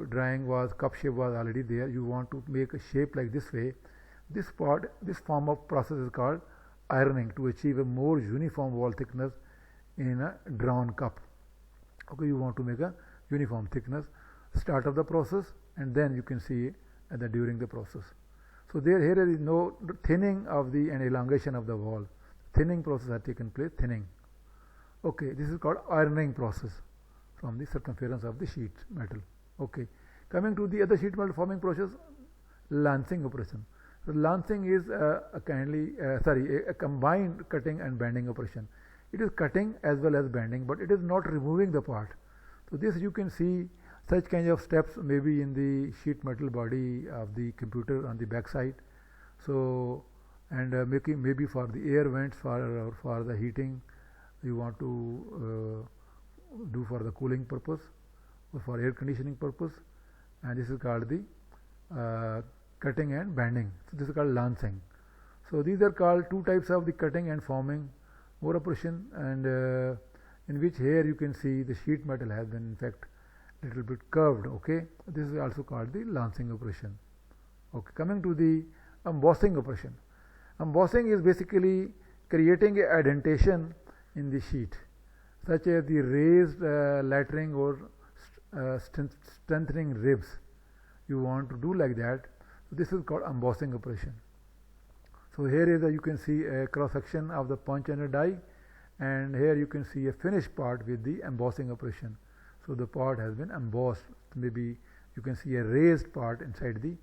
drawing was, cup shape was already there. You want to make a shape like this way. This form of process is called ironing, to achieve a more uniform wall thickness in a drawn cup. Okay, you want to make a uniform thickness, start of the process, and then you can see during the process. So here is no thinning of and elongation of the wall. Thinning process has taken place, thinning. Okay, this is called ironing process from the circumference of the sheet metal. Okay, coming to the other sheet metal forming process, lancing operation. So lancing is a combined cutting and bending operation. It is cutting as well as bending, but it is not removing the part. So this you can see such kind of steps maybe in the sheet metal body of the computer on the back side. So, and making maybe for the air vents for the heating, you want to do for the cooling purpose or for air conditioning purpose, and this is called the cutting and bending. So this is called lancing. So these are called two types of the cutting and forming more operation, and in which here you can see the sheet metal has been in fact little bit curved. Okay, this is also called the lancing operation. Okay, coming to the embossing operation. Embossing is basically creating a indentation in the sheet, such as the raised lettering or strengthening ribs. You want to do like that. So this is called embossing operation. So here is you can see a cross section of the punch and a die, and here you can see a finished part with the embossing operation. So the part has been embossed. Maybe you can see a raised part inside the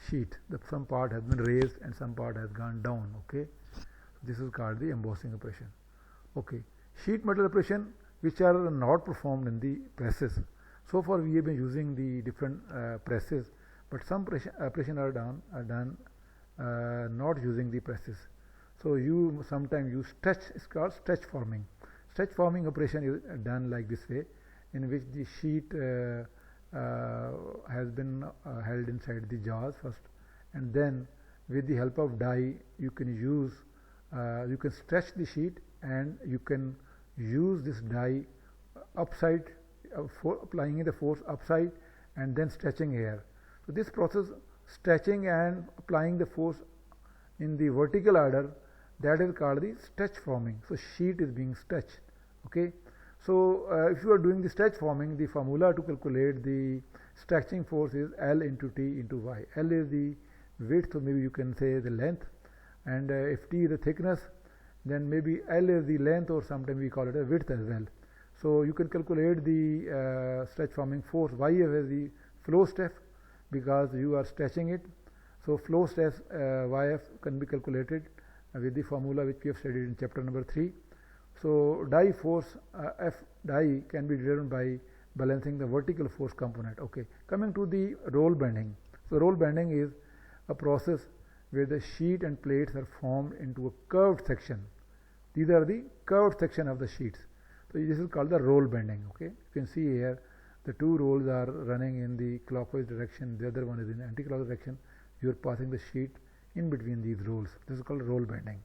sheet. Some part has been raised and some part has gone down. Okay, this is called the embossing operation. Okay, sheet metal operation which are not performed in the presses. So far we have been using the different presses, but some operations are done not using the presses. So you sometimes use stretch. It's called stretch forming. Stretch forming operation is done like this way, in which the sheet has been held inside the jaws first, and then with the help of die you can stretch the sheet, and you can use this die upside for applying the force upside and then stretching here. So this process, stretching and applying the force in the vertical order, that is called the stretch forming. So sheet is being stretched. Okay, so if you are doing the stretch forming, the formula to calculate the stretching force is L into T into Y. L is the width, so maybe you can say the length, and if T is the thickness, then maybe L is the length, or sometimes we call it a width as well. So you can calculate the stretch forming force. Y is the flow stress because you are stretching it. So flow stress YF can be calculated with the formula which we have studied in chapter number 3. So die force F die can be determined by balancing the vertical force component. Okay, coming to the roll bending. So roll bending is a process where the sheet and plates are formed into a curved section. These are the curved section of the sheets. So this is called the roll bending. Okay, you can see here the two rolls are running in the clockwise direction, the other one is in anti-clockwise direction. You are passing the sheet in between these rolls. This is called roll bending.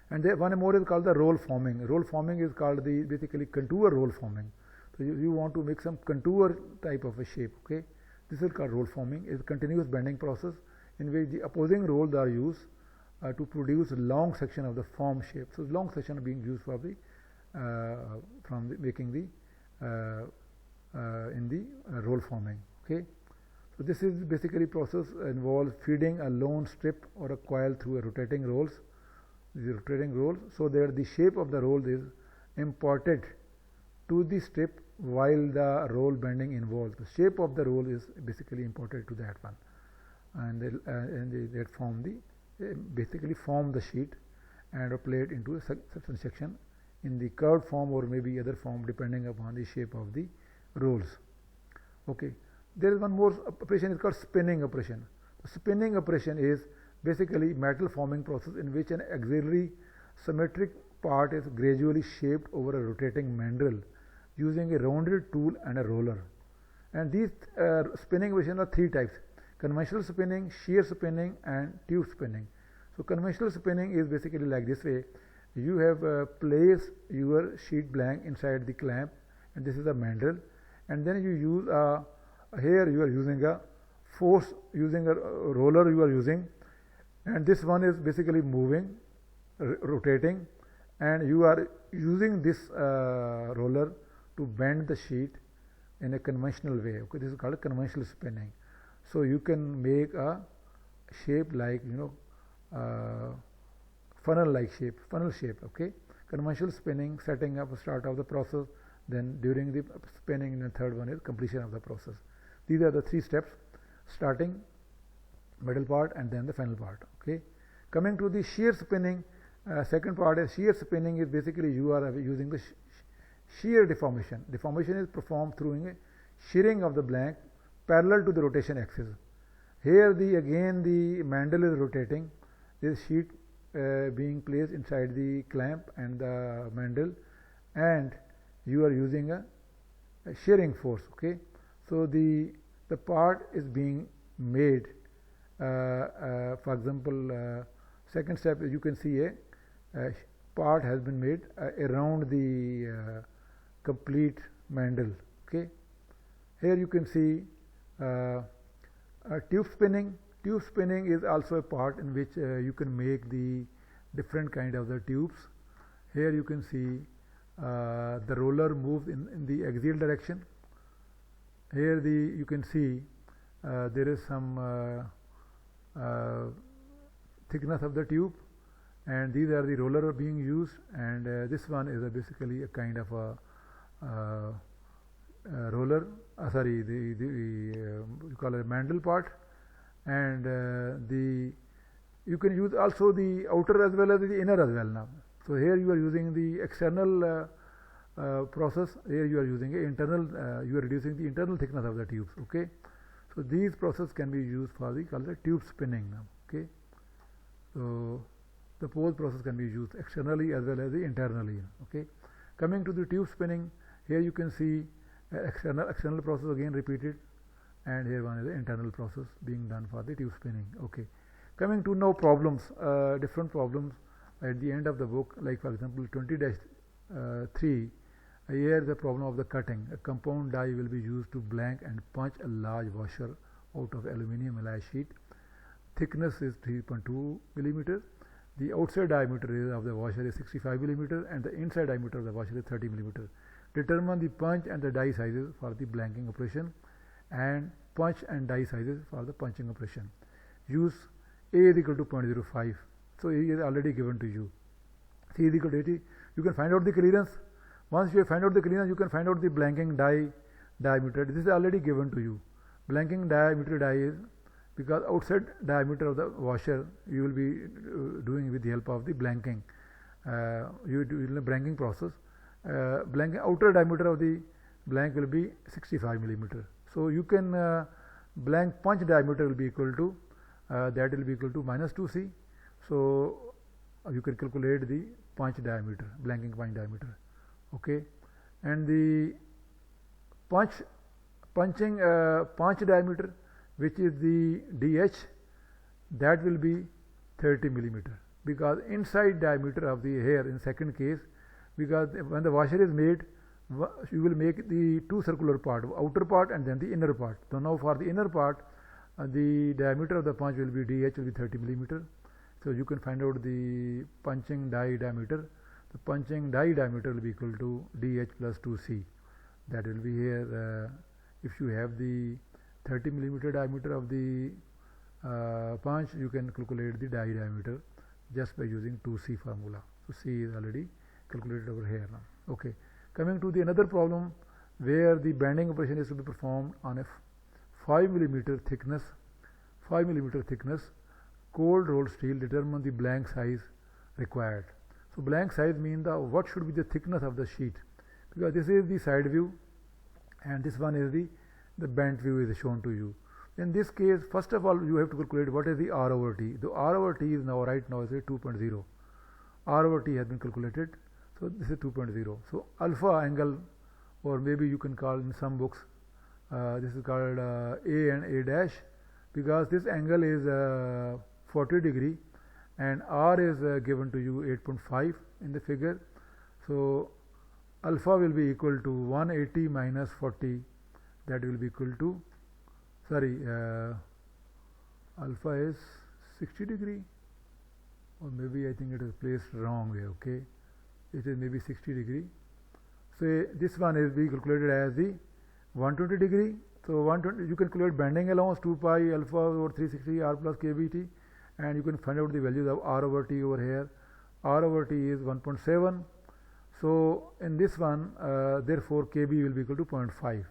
And one more is called the roll forming. Roll forming is called the basically contour roll forming. So you want to make some contour type of a shape. Okay, this is called roll forming. It's a continuous bending process in which the opposing rolls are used to produce a long section of the form shape. So long section are being used for the making the in the roll forming. Okay, so So this is basically process involves feeding a lone strip or a coil through a rotating rolls, so that the shape of the roll is imparted to the strip while the roll bending involves. The shape of the roll is basically imparted to that one, and that basically form the sheet and play it into a certain section in the curved form or maybe other form depending upon the shape of the rolls. Okay, there is one more operation, is called spinning operation. The spinning operation is basically metal forming process in which an auxiliary symmetric part is gradually shaped over a rotating mandrel using a rounded tool and a roller. And these spinning operations are three types: conventional spinning, shear spinning, and tube spinning. So conventional spinning is basically like this way: you have placed your sheet blank inside the clamp, and this is a mandrel, and then you use here you are using a force, using a roller you are using, and this one is basically moving, rotating, and you are using this roller to bend the sheet in a conventional way. Okay, this is called conventional spinning. So you can make a shape like funnel shape. Okay, conventional spinning, setting up, start of the process, then during the spinning, and the third one is completion of the process. These are the three steps: starting, middle part, and then the final part. Okay, coming to the shear spinning, second part is shear spinning is basically you are using the shear deformation. Deformation is performed through a shearing of the blank parallel to the rotation axis. Here again the mandrel is rotating, this sheet being placed inside the clamp and the mandrel, and you are using a shearing force. Okay, so the part is being made. For example, second step, you can see a part has been made around the complete mandrel. Okay, here you can see tube spinning. Tube spinning is also a part in which you can make the different kind of the tubes. Here you can see the roller moves in the axial direction. Here you can see there is some thickness of the tube, and these are the roller being used, and this one is basically a kind of a roller, you call it a mandrel part, and you can use also the outer as well as the inner as well now. So here you are using the external process, here you are using internal, you are reducing the internal thickness of the tubes. Okay, so these process can be used for the called the tube spinning now. Okay, so the both process can be used externally as well as the internally. Okay, coming to the tube spinning, here you can see external process again repeated, and here one is the internal process being done for the tube spinning. Okay, coming to now problems, different problems at the end of the book, like for example 20-3. Here the problem of the cutting. A compound die will be used to blank and punch a large washer out of aluminium alloy sheet. Thickness is 3.2 millimeter. The outside diameter of the washer is 65 millimeter, and the inside diameter of the washer is 30 millimeter. Determine the punch and the die sizes for the blanking operation, and punch and die sizes for the punching operation. Use A is equal to 0.05. So A is already given to you. C is equal to 80. You can find out the clearance. Once you find out the clearance, you can find out the blanking die diameter. This is already given to you. Blanking diameter die is because outside diameter of the washer you will be doing with the help of the blanking. You do the blanking process. Blanking outer diameter of the blank will be 65 millimeter. So you can blank punch diameter will be equal to that will be equal to -2c. So you can calculate the punch diameter, blanking punch diameter. Okay, and the punch diameter, which is the DH, that will be 30 millimeter, because inside diameter of the here in second case, because when the washer is made, you will make the two circular part, outer part and then the inner part. So now for the inner part, the diameter of the punch will be DH will be 30 millimeter. So you can find out the punching die diameter. The punching die diameter will be equal to DH plus 2C. That will be here. If you have the 30 millimeter diameter of the punch, you can calculate the die diameter just by using 2C formula. So C is already calculated over here now. Okay, coming to the another problem where the bending operation is to be performed on a 5 millimeter thickness cold rolled steel. Determine the blank size required. So blank size means what should be the thickness of the sheet, because this is the side view and this one is the bent view is shown to you. In this case, first of all, you have to calculate what is the R over T. The R over T is now right now is a 2.0. R over T has been calculated, so this is 2.0. So alpha angle, or maybe you can call in some books, this is called A and A dash, because this angle is 40 degree and R is given to you 8.5 in the figure. So alpha will be equal to 180 minus 40, that will be equal to, alpha is 60 degree, or maybe I think it is placed wrong way. Okay, it is maybe 60 degree. So this one is being calculated as the 120 degree. So 120, you can calculate bending allowance 2 pi alpha over 360 R plus kBT, and you can find out the values of R over T over here. R over T is 1.7. So in this one, therefore KB will be equal to 0.5.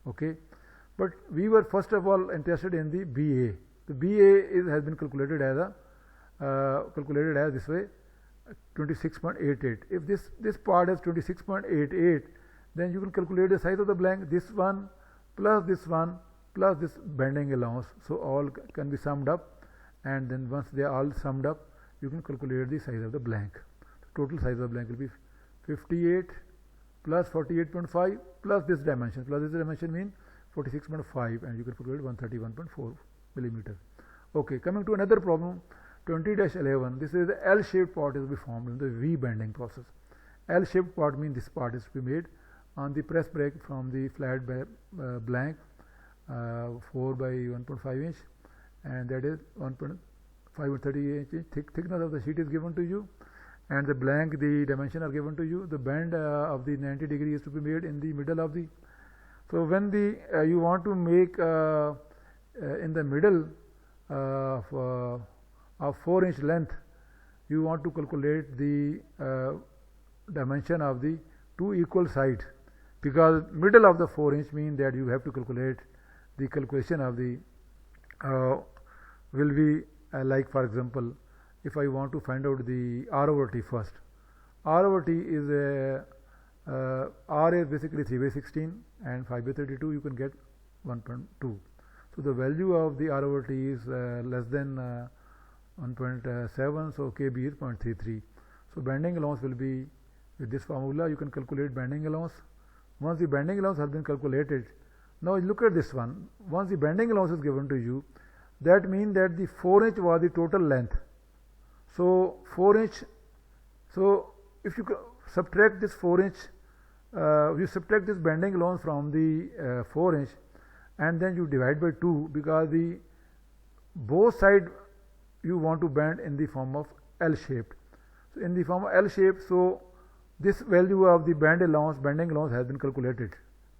Okay, but we were first of all interested in the BA. The BA has been calculated as this way, 26.88. If this part is 26.88, then you can calculate the size of the blank, this one plus this bending allowance. So all can be summed up, and then once they are all summed up, you can calculate the size of the blank. The total size of the blank will be 58 plus 48.5 plus this dimension. Plus this dimension means 46.5, and you can calculate 131.4 millimeter. Okay, coming to another problem, 20-11. This is the L-shaped part is to be formed in the V bending process. L-shaped part means this part is to be made on the press brake from the flat blank 4 by 1.5 inch, and that is 1.5 or 30 inch thickness of the sheet is given to you, and the blank, the dimension are given to you. The bend of the 90 degree is to be made in the middle of the. So when you want to make in the middle of 4 inch length, you want to calculate the dimension of the two equal sides, because middle of the 4 inch means that you have to calculate the calculation of the will be like, for example, if I want to find out the R over T first. R over T is R is basically 3 by 16 and 5 by 32, you can get 1.2. So the value of the R over T is less than 1.7, so KB is 0.33. So bending allowance will be, with this formula you can calculate bending allowance. Once the bending allowance has been calculated, now look at this one. Once the bending allowance is given to you, that means that the 4 inch was the total length. So 4 inch, so if you subtract this 4 inch, you subtract this bending allowance from the 4 inch, and then you divide by 2, because the both side you want to bend in the form of L shaped. So in the form of L shape, so this value of the bending allowance has been calculated.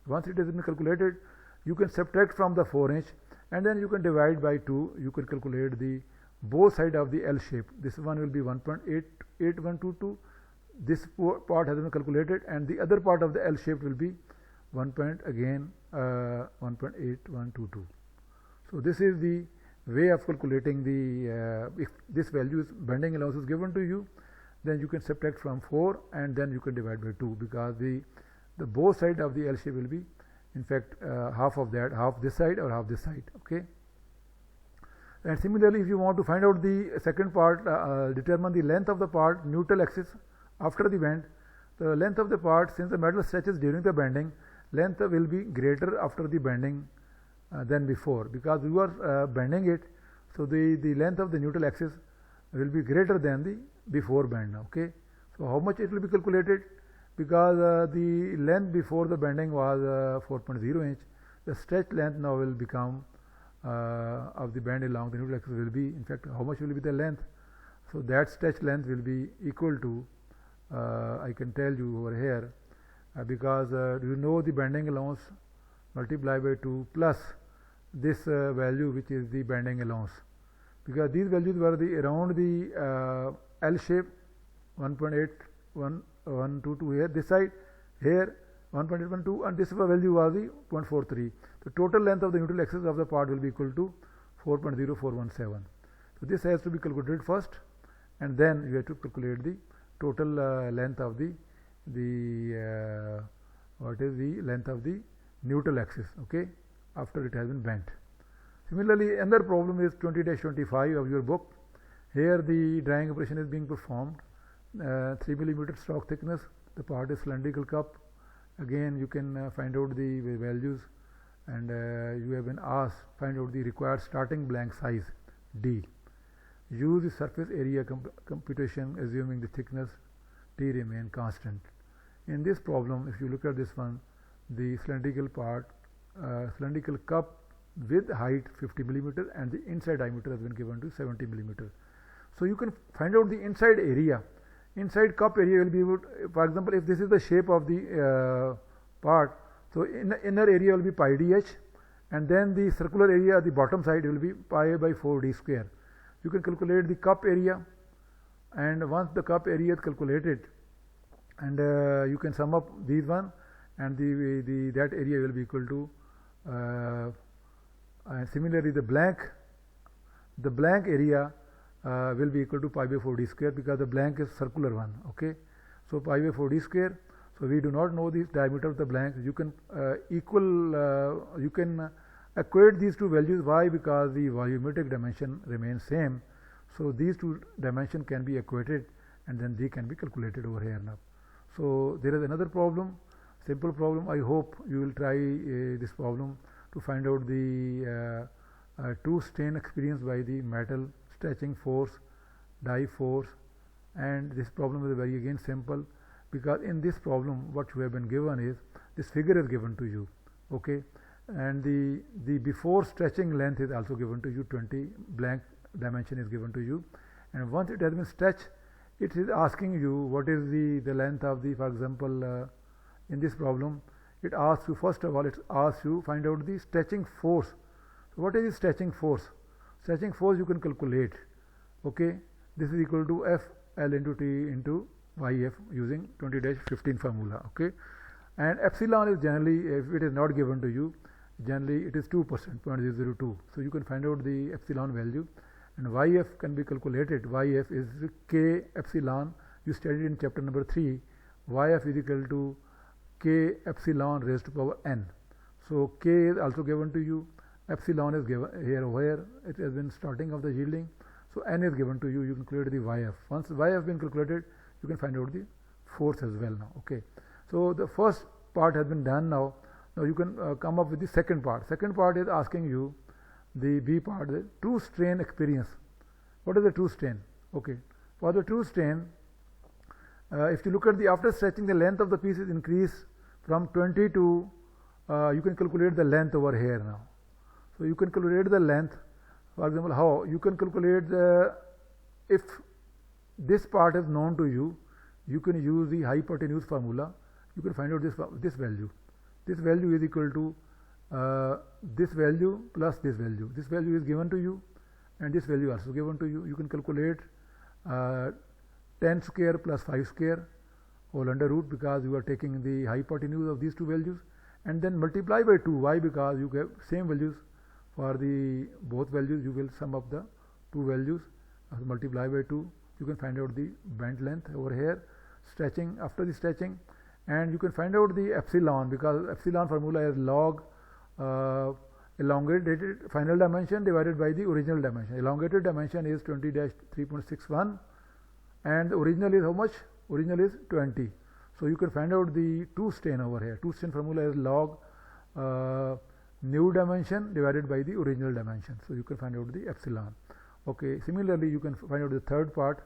Once it has been calculated, you can subtract from the 4 inch, and then you can divide by 2. You can calculate the both side of the L shape. This one will be 1.8122. This part has been calculated, and the other part of the L shape will be 1.8122. So this is the way of calculating the if this value is bending allowance is given to you, then you can subtract from 4 and then you can divide by 2, because the both side of the L shape will be in fact half of that, half this side or half this side. Okay. And similarly, if you want to find out the second part, determine the length of the part neutral axis after the bend. The length of the part, since the metal stretches during the bending, length will be greater after the bending than before, because you are bending it, so the length of the neutral axis will be greater than the before bend. Okay, so how much it will be calculated? Because the length before the bending was 4.0 inch, the stretch length now will become of the bend along the neutral axis will be, in fact, how much will be the length? So that stretch length will be equal to, I can tell you over here, because you know the bending allowance multiplied by 2 plus this value which is the bending allowance, because these values were around the L shape, 1.8122 here, this side here 1.812, and this value was the 0.43. The total length of the neutral axis of the part will be equal to 4.0417. So this has to be calculated first, and then you have to calculate the total length of the what is the length of the neutral axis, okay, after it has been bent. Similarly, another problem is 20-25 of your book. Here the drying operation is being performed. 3 mm stock thickness. The part is cylindrical cup. Again, you can find out the values, and you have been asked find out the required starting blank size D. Use the surface area computation assuming the thickness T remain constant. In this problem, if you look at this one, the cylindrical part, cylindrical cup with height 50 mm and the inside diameter has been given to 70 mm. So you can find out the inside area. Inside cup area will be able to, for example, if this is the shape of the part, so in the inner area will be pi dh, and then the circular area at the bottom side will be pi by 4d square. You can calculate the cup area, and once the cup area is calculated, and you can sum up these one, and that area will be equal to and similarly the blank area will be equal to pi by 4d square, because the blank is circular one, okay. So pi by 4d square. So we do not know the diameter of the blank. You can you can equate these two values. Why? Because the volumetric dimension remains same. So these two dimensions can be equated, and then they can be calculated over here now. So there is another problem, simple problem. I hope you will try this problem to find out the two strain experienced by the metal, stretching force, die force, and this problem is very again simple, because in this problem what you have been given is this figure is given to you, okay, and the before stretching length is also given to you, 20 blank dimension is given to you, and once it has been stretched, it is asking you what is the length of the, for example, in this problem it asks you, first of all it asks you find out the stretching force. So what is the stretching force? Stretching force you can calculate, okay. This is equal to F L into T into YF using 20-15 formula, okay. And epsilon is generally, if it is not given to you, generally it is 2%, 0.002. So you can find out the epsilon value, and YF can be calculated. YF is K epsilon. You studied in chapter number 3. YF is equal to K epsilon raised to power n. So K is also given to you. Epsilon is given here where it has been starting of the yielding. So n is given to you. You can calculate the YF. Once YF been calculated, you can find out the force as well now, okay. So the first part has been done now. Now you can come up with the second part. Second part is asking you the B part, the true strain experience. What is the true strain? Okay. For the true strain, if you look at the after stretching, the length of the piece is increased from 20 to you can calculate the length over here now. So you can calculate the length. For example, how you can calculate the, if this part is known to you, you can use the hypotenuse formula. You can find out this value. This value is equal to this value plus this value. This value is given to you, and this value also given to you. You can calculate 10 square plus 5 square whole under root, because you are taking the hypotenuse of these two values, and then multiply by 2. Why? Because you get same values for the both values. You will sum up the two values, multiply by 2. You can find out the bend length over here, stretching, after the stretching, and you can find out the epsilon, because epsilon formula is log elongated final dimension divided by the original dimension. Elongated dimension is 20-3.61, and the original is how much? Original is 20. So you can find out the two strain over here. Two strain formula is log new dimension divided by the original dimension. So you can find out the epsilon. Okay. Similarly, you can find out the third part,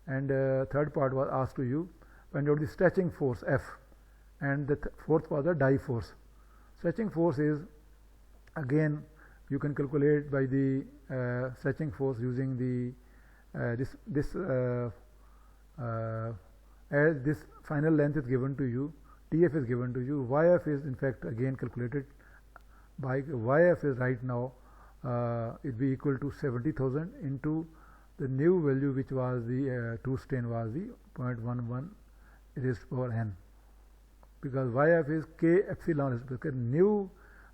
and third part was asked to you find out the stretching force F, and the fourth was the die force. Stretching force is, again you can calculate by the stretching force using the as this final length is given to you, TF is given to you, YF is in fact again calculated by YF is right now it be equal to 70,000 into the new value, which was the true strain was the 0.11 raised to power n, because YF is K epsilon is because new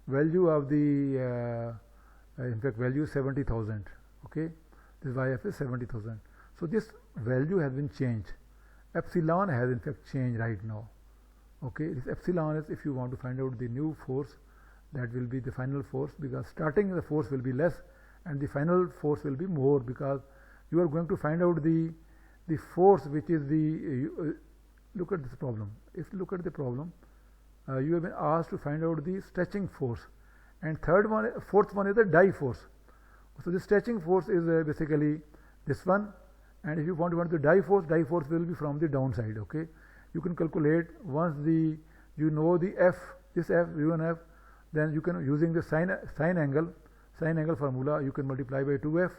value of the in fact value 70,000. Okay, this YF is 70,000. So this value has been changed. Epsilon has in fact changed right now. Okay, this epsilon is, if you want to find out the new force, that will be the final force, because starting the force will be less and the final force will be more, because you are going to find out the force which is the look at this problem. If you look at the problem, you have been asked to find out the stretching force, and fourth one is the die force. So the stretching force is basically this one, and if you want to find the die force will be from the downside. Okay, you can calculate once you know the F, this F, V1F, then you can, using the sine angle formula, you can multiply by 2F,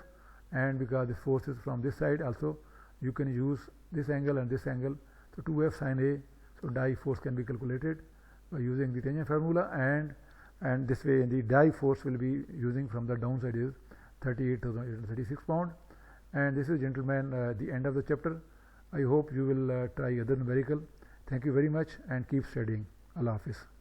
and because this force is from this side also, you can use this angle and this angle, so 2F sine A. So die force can be calculated by using the tangent formula, and this way the die force will be using from the downside is 38,836 pound. And this is, gentlemen, the end of the chapter. I hope you will try other numerical. Thank you very much and keep studying. Allah Hafiz.